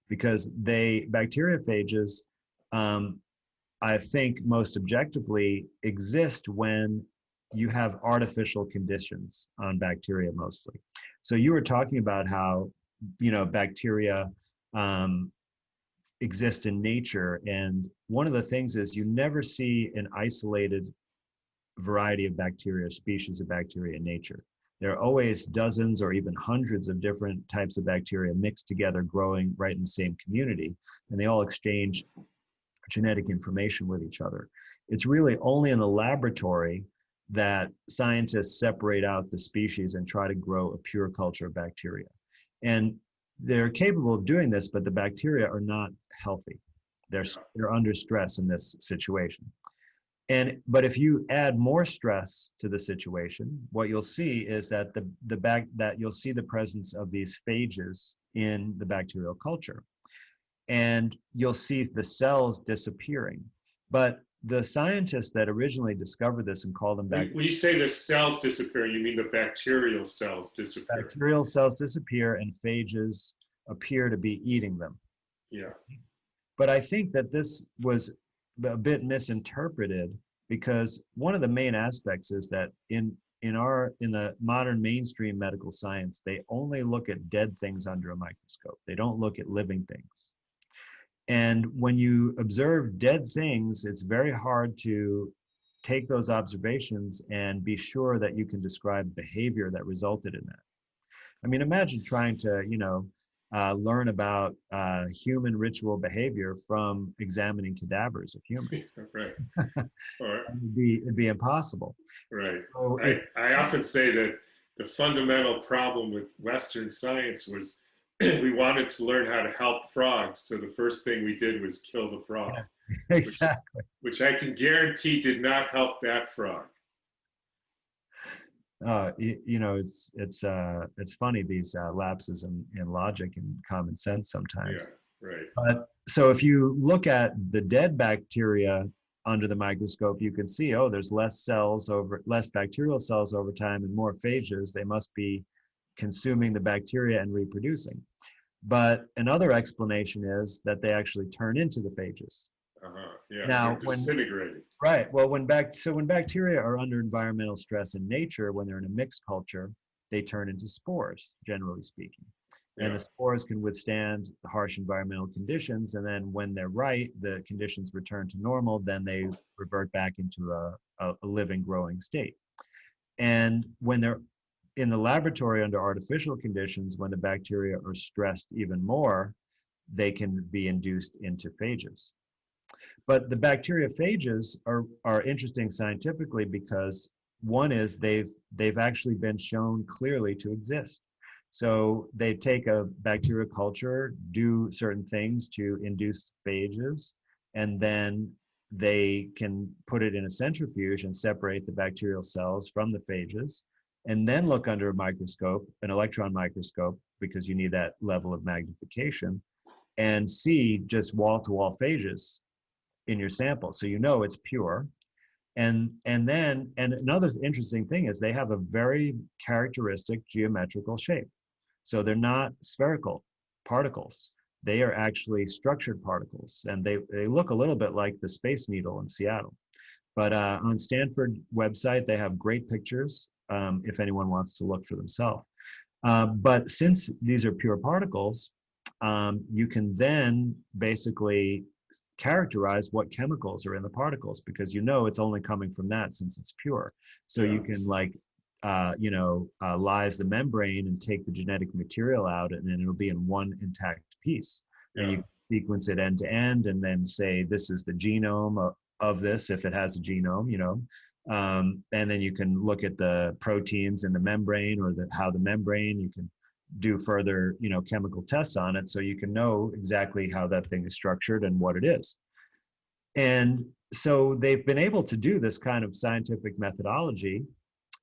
because bacteriophages, I think most objectively, exist when you have artificial conditions on bacteria mostly. So you were talking about how, you know, bacteria exist in nature. And one of the things is you never see an isolated variety of bacteria, species of bacteria in nature. There are always dozens or even hundreds of different types of bacteria mixed together, growing right in the same community, and they all exchange genetic information with each other. It's really only in the laboratory that scientists separate out the species and try to grow a pure culture of bacteria. And they're capable of doing this, but the bacteria are not healthy. They're under stress in this situation. But if you add more stress to the situation, what you'll see is that you'll see the presence of these phages in the bacterial culture, and you'll see the cells disappearing. But the scientists that originally discovered this and called them When you say the cells disappear, you mean the bacterial cells disappear? bacterial cells disappear and phages appear to be eating them. Yeah. But I think that this was a bit misinterpreted, because one of the main aspects is that in the modern mainstream medical science, they only look at dead things under a microscope. They don't look at living things. And when you observe dead things, it's very hard to take those observations and be sure that you can describe behavior that resulted in that. I mean, imagine trying to, learn about human ritual behavior from examining cadavers of humans. Right. Or, It'd be impossible. right. So I often say that the fundamental problem with Western science was we wanted to learn how to help frogs. So the first thing we did was kill the frog. Yes, exactly. Which I can guarantee did not help that frog. It's funny, these lapses in logic and common sense sometimes. Yeah, right. But so if you look at the dead bacteria under the microscope, you can see, there's less bacterial cells over time and more phages. They must be consuming the bacteria and reproducing. But another explanation is that they actually turn into the phages. Yeah, now, they're disintegrating. Right. Well, when bacteria are under environmental stress in nature, when they're in a mixed culture, they turn into spores, generally speaking. And the spores can withstand the harsh environmental conditions. And then when they're right, the conditions return to normal, then they revert back into a living, growing state. And when they're in the laboratory under artificial conditions, when the bacteria are stressed even more, they can be induced into phages. But the bacteriophages are interesting scientifically because one is they've actually been shown clearly to exist. So they take a bacterial culture, do certain things to induce phages, and then they can put it in a centrifuge and separate the bacterial cells from the phages, and then look under a microscope, an electron microscope, because you need that level of magnification, and see just wall-to-wall phages in your sample, so you know it's pure. And another interesting thing is they have a very characteristic geometrical shape. So they're not spherical particles. They are actually structured particles, and they look a little bit like the Space Needle in Seattle. But on Stanford website, they have great pictures if anyone wants to look for themselves. But since these are pure particles, you can then basically characterize what chemicals are in the particles, because you know it's only coming from that since it's pure. So you can like lyse the membrane and take the genetic material out, and then it'll be in one intact piece. And you sequence it end to end, and then say this is the genome of this, if it has a genome, and then you can look at the proteins in the membrane, or how the membrane, you can do further, chemical tests on it, so you can know exactly how that thing is structured and what it is. And so they've been able to do this kind of scientific methodology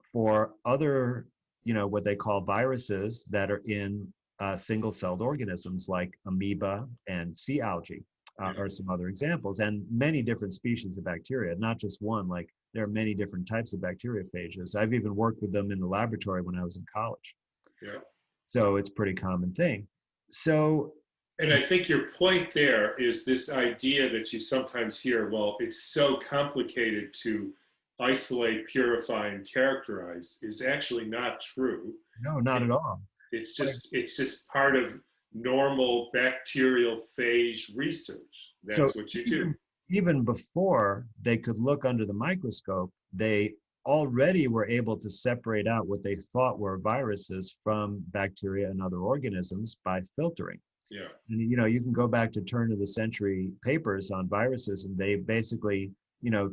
for other, what they call viruses that are in single-celled organisms like amoeba and sea algae, are some other examples, and many different species of bacteria, not just one. Like there are many different types of bacteriophages. I've even worked with them in the laboratory when I was in college. Yeah. So it's a pretty common thing. So, and I think your point there is this idea that you sometimes hear, well, it's so complicated to isolate, purify, and characterize, is actually not true. no, not at all. It's just part of normal bacterial phage research. That's what you do. Even before they could look under the microscope, they already were able to separate out what they thought were viruses from bacteria and other organisms by filtering. Yeah. And, you can go back to turn of the century papers on viruses, and they basically,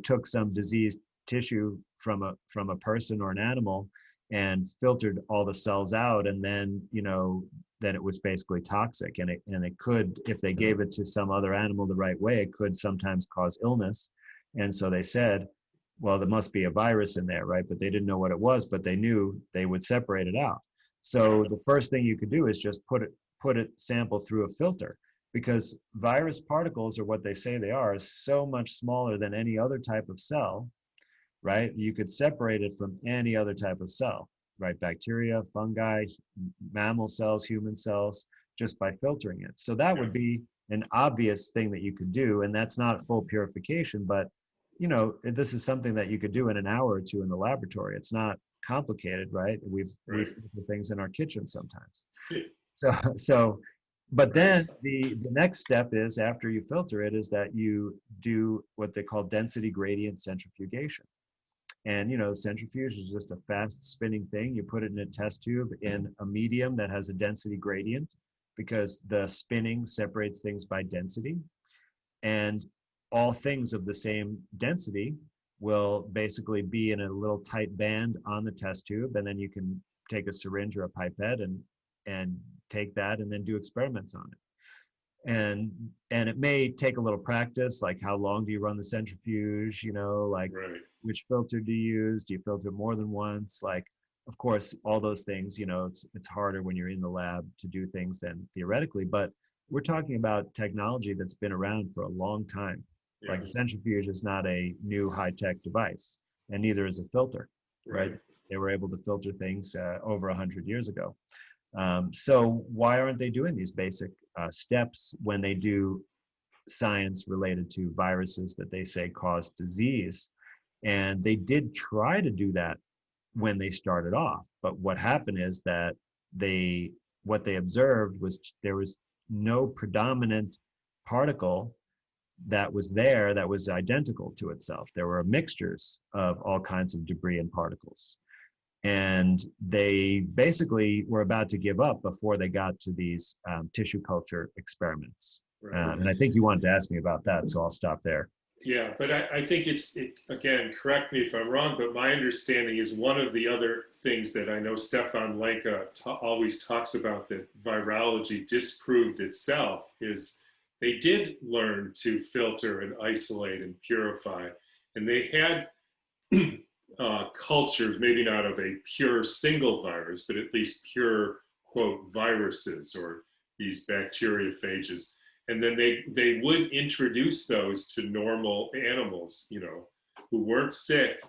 took some diseased tissue from a person or an animal and filtered all the cells out, and then, then it was basically toxic, and it could, if they gave it to some other animal the right way, it could sometimes cause illness. And so they said, well, there must be a virus in there, right? But they didn't know what it was, but they knew they would separate it out. So the first thing you could do is just put it sample through a filter, because virus particles, or what they say they are, is so much smaller than any other type of cell, right? You could separate it from any other type of cell, right? Bacteria, fungi, mammal cells, human cells, just by filtering it. So that would be an obvious thing that you could do. And that's not full purification, but this is something that you could do in an hour or two in the laboratory. It's not complicated, right? We've filtered things in our kitchen sometimes. But then the next step is, after you filter it, is that you do what they call density gradient centrifugation. And, centrifuge is just a fast spinning thing. You put it in a test tube in a medium that has a density gradient, because the spinning separates things by density. And all things of the same density will basically be in a little tight band on the test tube. And then you can take a syringe or a pipette and take that and then do experiments on it. And it may take a little practice, like how long do you run the centrifuge, which filter do you use? Do you filter more than once? Like, of course, all those things, it's harder when you're in the lab to do things than theoretically, but we're talking about technology that's been around for a long time. Yeah. Like a centrifuge is not a new high-tech device, and neither is a filter, right? They were able to filter things over 100 years ago. So why aren't they doing these basic steps when they do science related to viruses that they say cause disease? And they did try to do that when they started off, but what happened is that what they observed was there was no predominant particle that was there that was identical to itself. There were mixtures of all kinds of debris and particles. And they basically were about to give up before they got to these tissue culture experiments. And I think you wanted to ask me about that, so I'll stop there. Yeah, but I think again, correct me if I'm wrong, but my understanding is one of the other things that I know Stefan Lenka always talks about that virology disproved itself is they did learn to filter and isolate and purify. And they had cultures, maybe not of a pure single virus, but at least pure, quote, viruses or these bacteriophages. And then they would introduce those to normal animals, who weren't sick,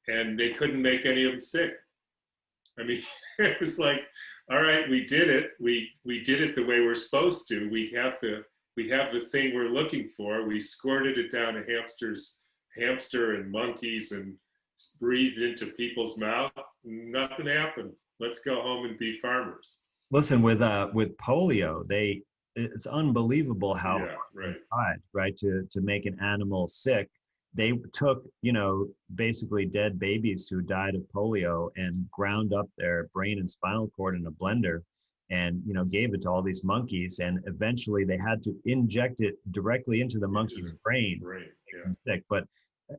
and they couldn't make any of them sick. I mean, it was like, all right, we did it. We did it the way we're supposed to. We have the thing we're looking for. We squirted it down a hamster and monkeys and breathed into people's mouth, nothing happened. Let's go home and be farmers. Listen, with polio, it's unbelievable how Yeah, they right. tried, right, to make an animal sick. They took, you know, basically dead babies who died of polio and ground up their brain and spinal cord in a blender and, you know, gave it to all these monkeys. And eventually they had to inject it directly into the monkey's brain to Brain, make yeah, them sick. But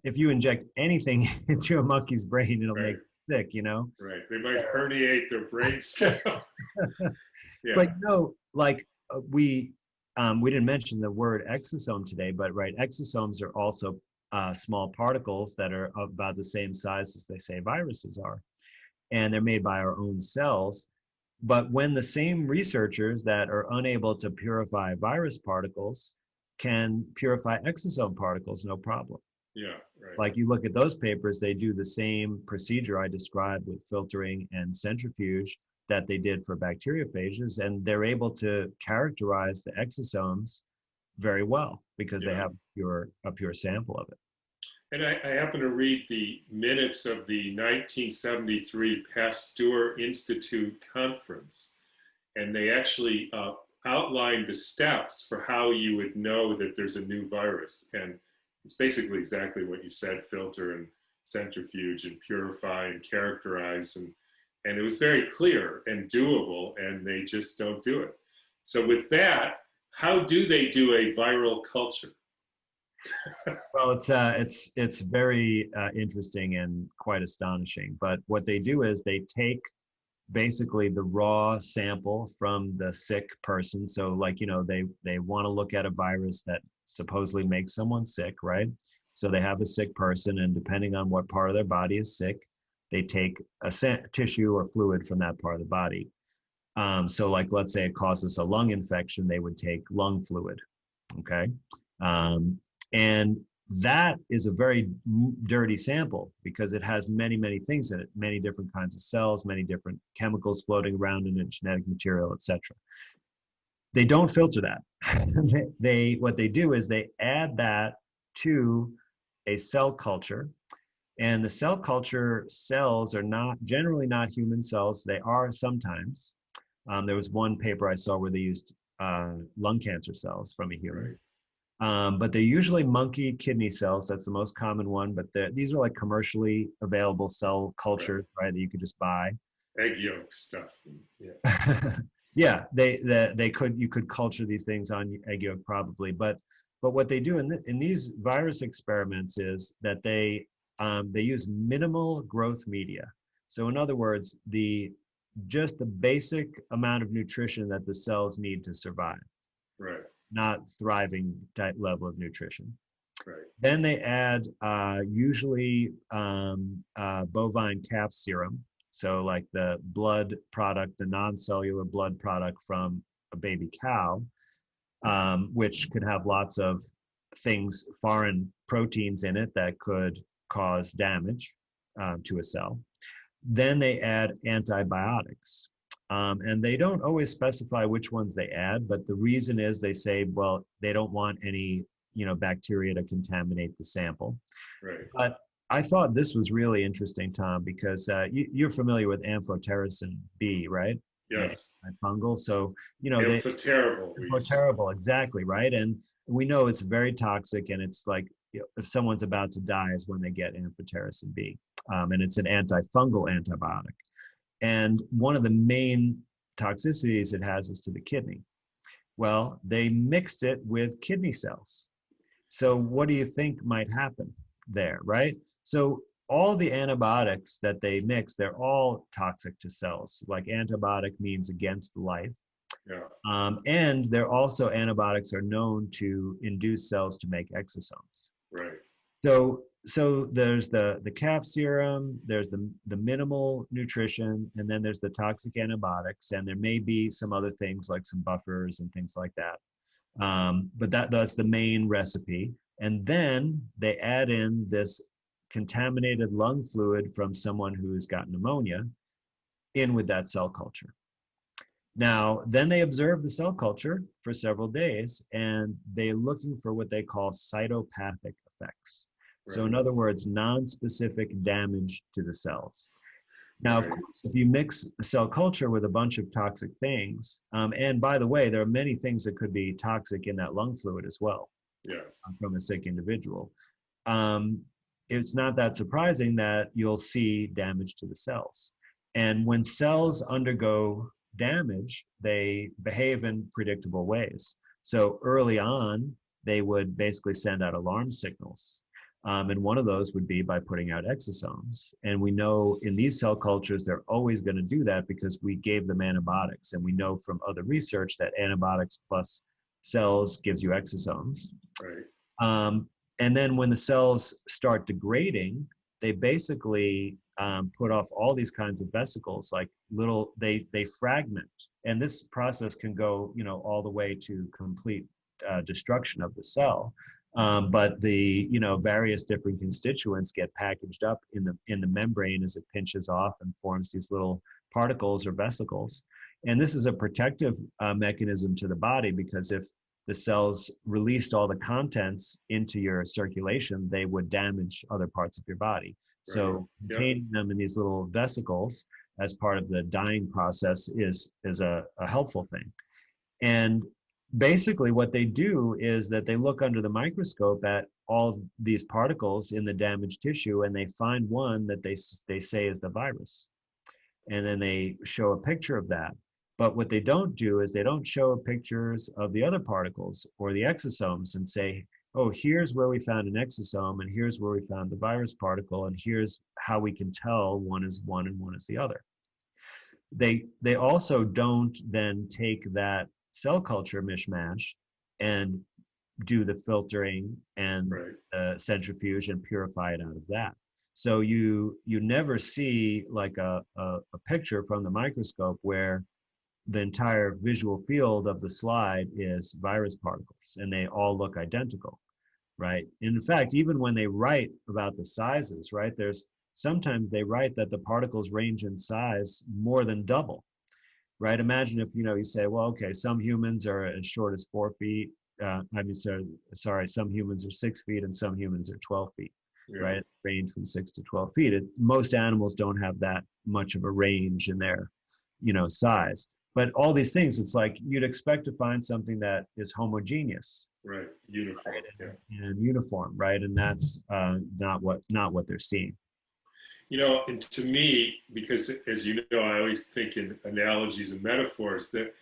if you inject anything into a monkey's brain, it'll make right, it sick, you know? right. They might herniate their brain stem. Yeah, But you know, like we didn't mention the word exosome today, but right, exosomes are also small particles that are about the same size as they say viruses are, and they're made by our own cells. But when the same researchers that are unable to purify virus particles can purify exosome particles, no problem. yeah, right. Like you look at those papers, they do the same procedure I described with filtering and centrifuge that they did for bacteriophages, and they're able to characterize the exosomes very well because they Yeah. have a pure sample of it. And I happen to read the minutes of the 1973 Pasteur Institute conference, and they actually outlined the steps for how you would know that there's a new virus. And it's basically exactly what you said: filter and centrifuge and purify and characterize. And it was very clear and doable, and they just don't do it. So with that, how do they do a viral culture? Well, it's very interesting and quite astonishing. But what they do is they take basically the raw sample from the sick person. So like, you know, they want to look at a virus that supposedly makes someone sick, right? So they have a sick person, and depending on what part of their body is sick, they take a tissue or fluid from that part of the body. So like, let's say it causes a lung infection, they would take lung fluid, okay? And that is a very dirty sample because it has many things in it, many different kinds of cells, many different chemicals floating around in it, genetic material, etc. They don't filter that. What they do is they add that to a cell culture, and the cell culture cells are not generally not human cells. They are sometimes. There was one paper I saw where they used lung cancer cells from a human. Right. But they're usually monkey kidney cells. That's the most common one. But these are like commercially available cell cultures, right? That you could just buy. Egg yolk stuff. Yeah. Yeah, you could culture these things on egg yolk probably. But what they do in these virus experiments is that they use minimal growth media. So in other words, just the basic amount of nutrition that the cells need to survive. Right. Not thriving type level of nutrition. Right. Then they add usually bovine calf serum. So like the blood product, the non-cellular blood product from a baby cow, which could have lots of things, foreign proteins in it that could cause damage to a cell. Then they add antibiotics. And they don't always specify which ones they add, but the reason is they say, well, they don't want any, you know, bacteria to contaminate the sample. Right. But I thought this was really interesting, Tom, because you're familiar with amphotericin B, right? Yes. The fungal. So, you know, Terrible. terrible, exactly, right? And we know it's very toxic, and it's like, you know, if someone's about to die is when they get amphotericin B. And it's an antifungal antibiotic. And one of the main toxicities it has is to the kidney. Well, they mixed it with kidney cells. So what do you think might happen there, right? So all the antibiotics that they mix, they're all toxic to cells. Like antibiotic means against life. Yeah. And they're also, antibiotics are known to induce cells to make exosomes. Right. So there's the calf serum, there's the minimal nutrition, and then there's the toxic antibiotics, and there may be some other things like some buffers and things like that. But that's the main recipe. And then they add in this contaminated lung fluid from someone who's got pneumonia in with that cell culture. Now, then they observe the cell culture for several days, and they're looking for what they call cytopathic effects. So right, in other words, non-specific damage to the cells. Now, of right. course, if you mix cell culture with a bunch of toxic things, and by the way, there are many things that could be toxic in that lung fluid as well Yes, from a sick individual. Um, it's not that surprising that you'll see damage to the cells. And when cells undergo damage, they behave in predictable ways. So early on, they would basically send out alarm signals. And one of those would be by putting out exosomes. And we know in these cell cultures, they're always going to do that because we gave them antibiotics. And we know from other research that antibiotics plus cells gives you exosomes. right, Um, and then when the cells start degrading, they basically put off all these kinds of vesicles, like little, they fragment. And this process can go, all the way to complete destruction of the cell. But the, various different constituents get packaged up in the membrane as it pinches off and forms these little particles or vesicles. And this is a protective mechanism to the body, because if the cells released all the contents into your circulation, they would damage other parts of your body. right. So Yep, containing them in these little vesicles as part of the dying process is a helpful thing. And basically what they do is that they look under the microscope at all of these particles in the damaged tissue, and they find one that they say is the virus. And then they show a picture of that. But what they don't do is they don't show pictures of the other particles or the exosomes and say, oh, here's where we found an exosome, and here's where we found the virus particle, and here's how we can tell one is one and one is the other. They also don't then take that cell culture mishmash and do the filtering and right, centrifuge and purify it out of that. So you never see like a picture from the microscope where the entire visual field of the slide is virus particles and they all look identical, right? In fact, even when they write about the sizes, right, there's sometimes they write that the particles range in size more than double, right? Imagine if, you say, well, okay, some humans are as short as 4 feet. Sorry, some humans are 6 feet and some humans are 12 feet, yeah, right? Range from 6 to 12 feet. Most animals don't have that much of a range in their, size. But all these things, it's like you'd expect to find something that is homogeneous, right. Uniform. right, Yeah. and uniform, right? And that's not what they're seeing. And to me, because as you know, I always think in analogies and metaphors, that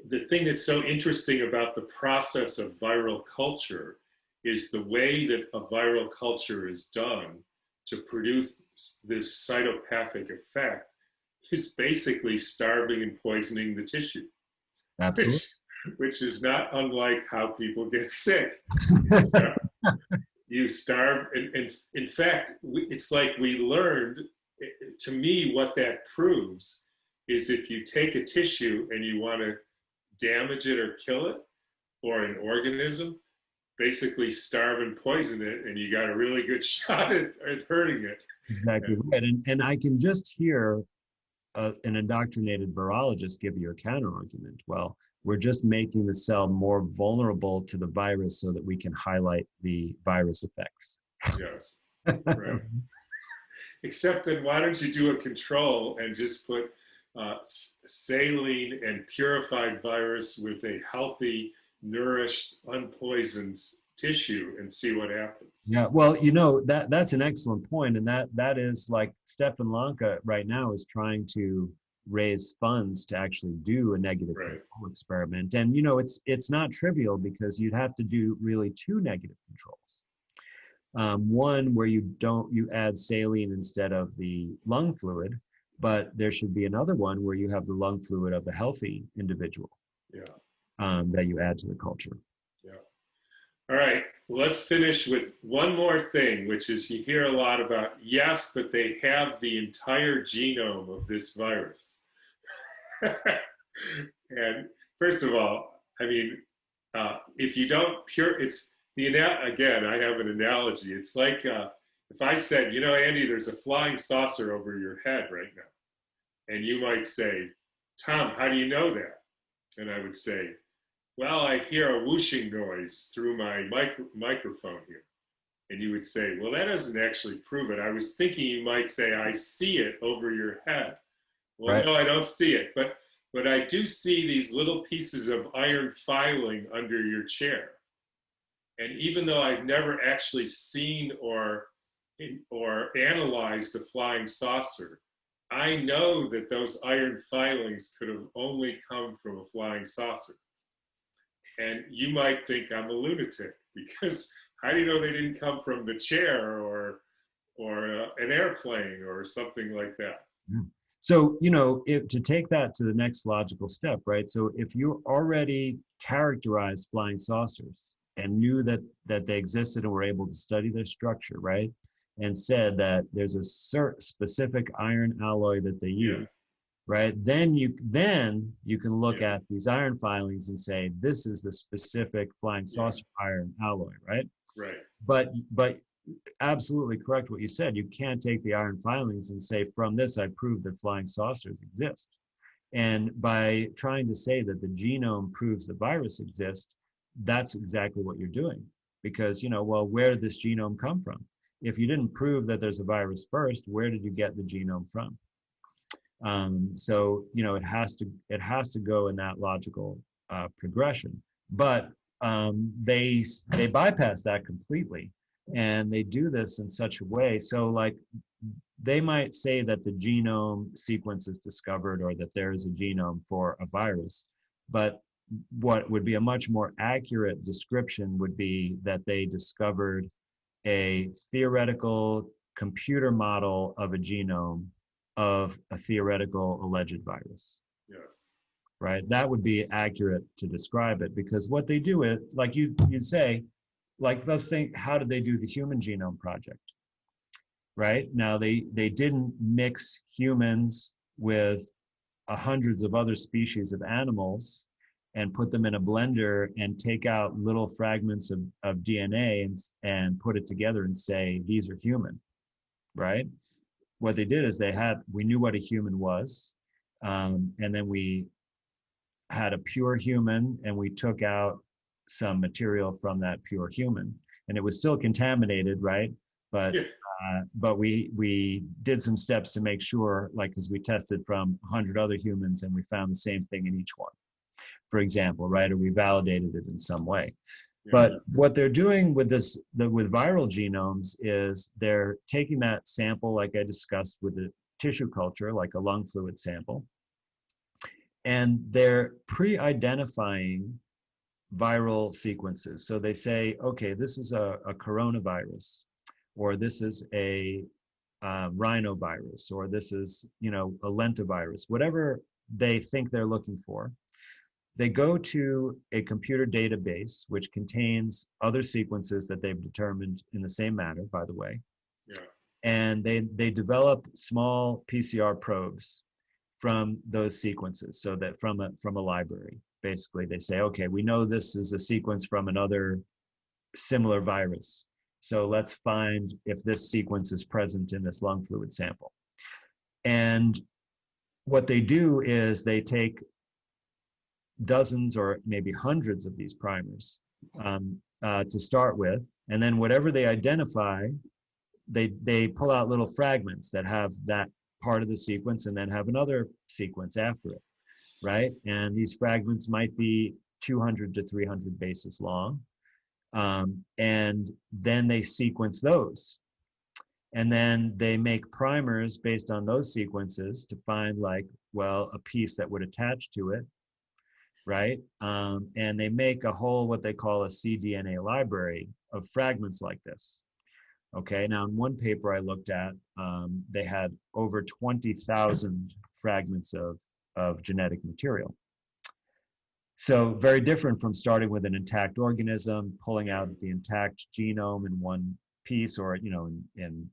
the thing that's so interesting about the process of viral culture is the way that a viral culture is done to produce this cytopathic effect is basically starving and poisoning the tissue, Absolutely. which, which is not unlike how people get sick. You starve. And in fact, it's like we learned, to me, what that proves is if you take a tissue and you want to damage it or kill it, or an organism, basically starve and poison it, and you got a really good shot at hurting it. Exactly right. And I can just hear an indoctrinated virologist give you a counter argument. Well, we're just making the cell more vulnerable to the virus so that we can highlight the virus effects. Yes, right. Except then why don't you do a control and just put saline and purified virus with a healthy, nourished, unpoisoned tissue and see what happens. Yeah, well, that's an excellent point, and that is like Stefan Lanka right now is trying to raise funds to actually do a negative Right. control experiment, and it's not trivial because you'd have to do really two negative controls. One where you add saline instead of the lung fluid, but there should be another one where you have the lung fluid of a healthy individual Yeah. that you add to the culture. Yeah. All right. Let's finish with one more thing, which is you hear a lot about, yes, but they have the entire genome of this virus. And first of all, I mean, if you don't it's again, I have an analogy. It's like if I said, Andy, there's a flying saucer over your head right now. And you might say, Tom, how do you know that? And I would say, well, I hear a whooshing noise through my microphone here. And you would say, well, that doesn't actually prove it. I was thinking you might say, I see it over your head. Well, Right. no, I don't see it. But I do see these little pieces of iron filing under your chair. And even though I've never actually seen or analyzed a flying saucer, I know that those iron filings could have only come from a flying saucer. And you might think I'm a lunatic because how do you know they didn't come from the chair or an airplane or something like that? So, if to take that to the next logical step, right? So if you already characterized flying saucers and knew that they existed and were able to study their structure, right? And said that there's a specific iron alloy that they use, right? Then you can look at these iron filings and say, this is the specific flying saucer iron alloy, right? Right. But absolutely correct what you said. You can't take the iron filings and say, from this, I prove that flying saucers exist. And by trying to say that the genome proves the virus exists, that's exactly what you're doing. Because, well, where did this genome come from? If you didn't prove that there's a virus first, where did you get the genome from? So, it has to go in that logical progression. But they bypass that completely. And they do this in such a way. So like they might say that the genome sequence is discovered or that there is a genome for a virus. But what would be a much more accurate description would be that they discovered a theoretical computer model of a genome of a theoretical alleged virus. Yes. Right? That would be accurate to describe it, because what they do is, like you'd say, like, let's think, how did they do the Human Genome Project? Right? Now, they didn't mix humans with hundreds of other species of animals and put them in a blender and take out little fragments of DNA and put it together and say, these are human, right? What they did is we knew what a human was, and then we had a pure human and we took out some material from that pure human, and it was still contaminated, right? But we did some steps to make sure, like, because we tested from 100 other humans and we found the same thing in each one, for example, right? Or we validated it in some way. But what they're doing with with viral genomes is they're taking that sample, like I discussed with the tissue culture, like a lung fluid sample, and they're pre-identifying viral sequences. So they say, okay, this is a coronavirus, or this is a rhinovirus, or this is, a lentivirus, whatever they think they're looking for. They go to a computer database, which contains other sequences that they've determined in the same manner, by the way. Yeah. And they develop small PCR probes from those sequences, so that from a library. Basically, they say, okay, we know this is a sequence from another similar virus. So let's find if this sequence is present in this lung fluid sample. And what they do is they take dozens or maybe hundreds of these primers to start with. And then whatever they identify, they pull out little fragments that have that part of the sequence and then have another sequence after it. Right? And these fragments might be 200 to 300 bases long. And then they sequence those. And then they make primers based on those sequences to find, like, well, a piece that would attach to it, right? And they make a whole, what they call a cDNA library of fragments like this. Okay, now in one paper I looked at, they had over 20,000 fragments of genetic material. So very different from starting with an intact organism, pulling out the intact genome in one piece, or, in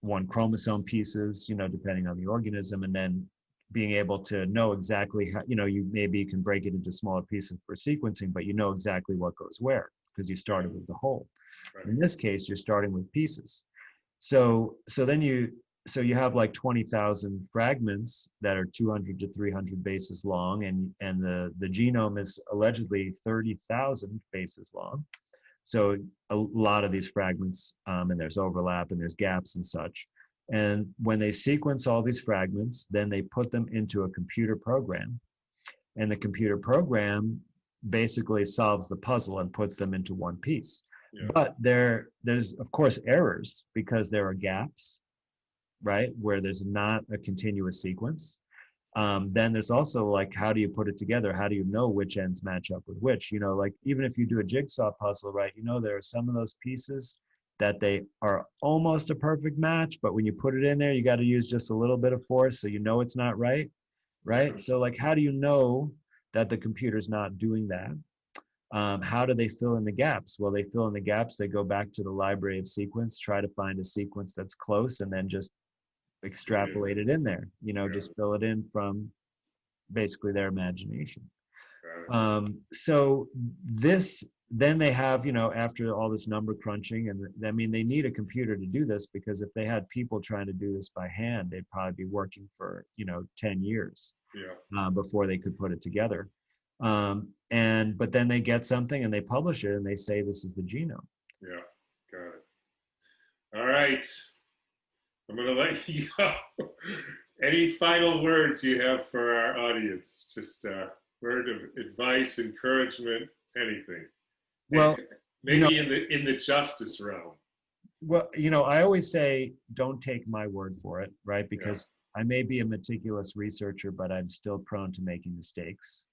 one chromosome pieces, depending on the organism, and then being able to know exactly how, you maybe can break it into smaller pieces for sequencing, but you know exactly what goes where because you started with the whole. Right. In this case, you're starting with pieces. So then you have like 20,000 fragments that are 200 to 300 bases long, and the genome is allegedly 30,000 bases long. So a lot of these fragments, and there's overlap and there's gaps and such. And when they sequence all these fragments, then they put them into a computer program. And the computer program basically solves the puzzle and puts them into one piece. Yeah. But there's, of course, errors because there are gaps, right, where there's not a continuous sequence. Then there's also like, how do you put it together? How do you know which ends match up with which? You know, like even if you do a jigsaw puzzle, right, you know, there are some of those pieces that they are almost a perfect match, but when you put it in there, you got to use just a little bit of force, so you know it's not right, right? So like, how do you know that the computer's not doing that? How do they fill in the gaps? Well, they fill in the gaps, they go back to the library of sequence, try to find a sequence that's close, and then just extrapolate it in there, you know, just fill it in from basically their imagination. So this, then they have, you know, after all this number crunching, and I mean, they need a computer to do this, because if they had people trying to do this by hand, they'd probably be working for, you know, 10 years before they could put it together. But then they get something and they publish it and they say this is the genome. Yeah, got it. All right. I'm going to let you go. Any final words you have for our audience? Just a word of advice, encouragement, anything. Well, maybe you know, in the justice realm. Well, you know, I always say, don't take my word for it, right? Because I may be a meticulous researcher, but I'm still prone to making mistakes.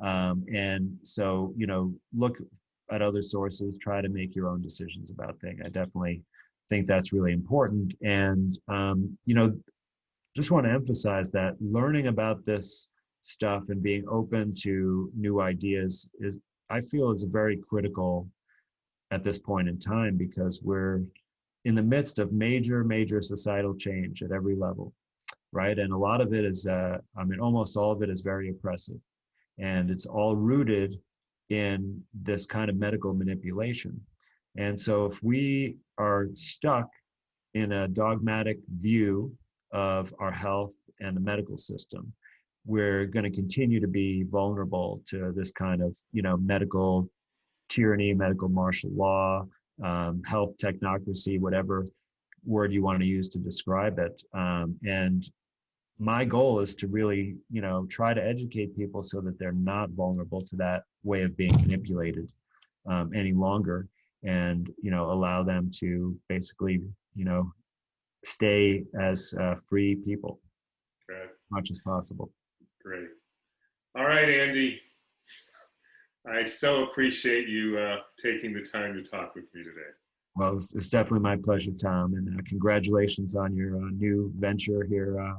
And so, you know, look at other sources, try to make your own decisions about things. I definitely think that's really important. And, you know, just want to emphasize that learning about this stuff and being open to new ideas is, I feel, is very critical at this point in time, because we're in the midst of major societal change at every level, right? And a lot of it is, I mean, almost all of it is very oppressive. And it's all rooted in this kind of medical manipulation. And so if we are stuck in a dogmatic view of our health and the medical system, we're going to continue to be vulnerable to this kind of, you know, medical tyranny, medical martial law, health technocracy, whatever word you want to use to describe it. And my goal is to really, you know, try to educate people so that they're not vulnerable to that way of being manipulated any longer, and, you know, allow them to basically, you know, stay as free people as much as possible. Great. All right, Andy. I so appreciate you taking the time to talk with me today. Well, it's definitely my pleasure, Tom, and congratulations on your new venture here,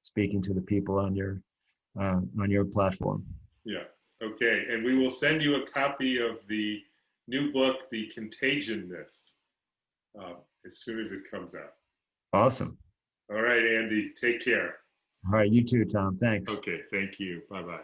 speaking to the people on your platform. Yeah. Okay. And we will send you a copy of the new book, The Contagion Myth, as soon as it comes out. Awesome. All right, Andy. Take care. All right. You too, Tom. Thanks. Okay. Thank you. Bye-bye.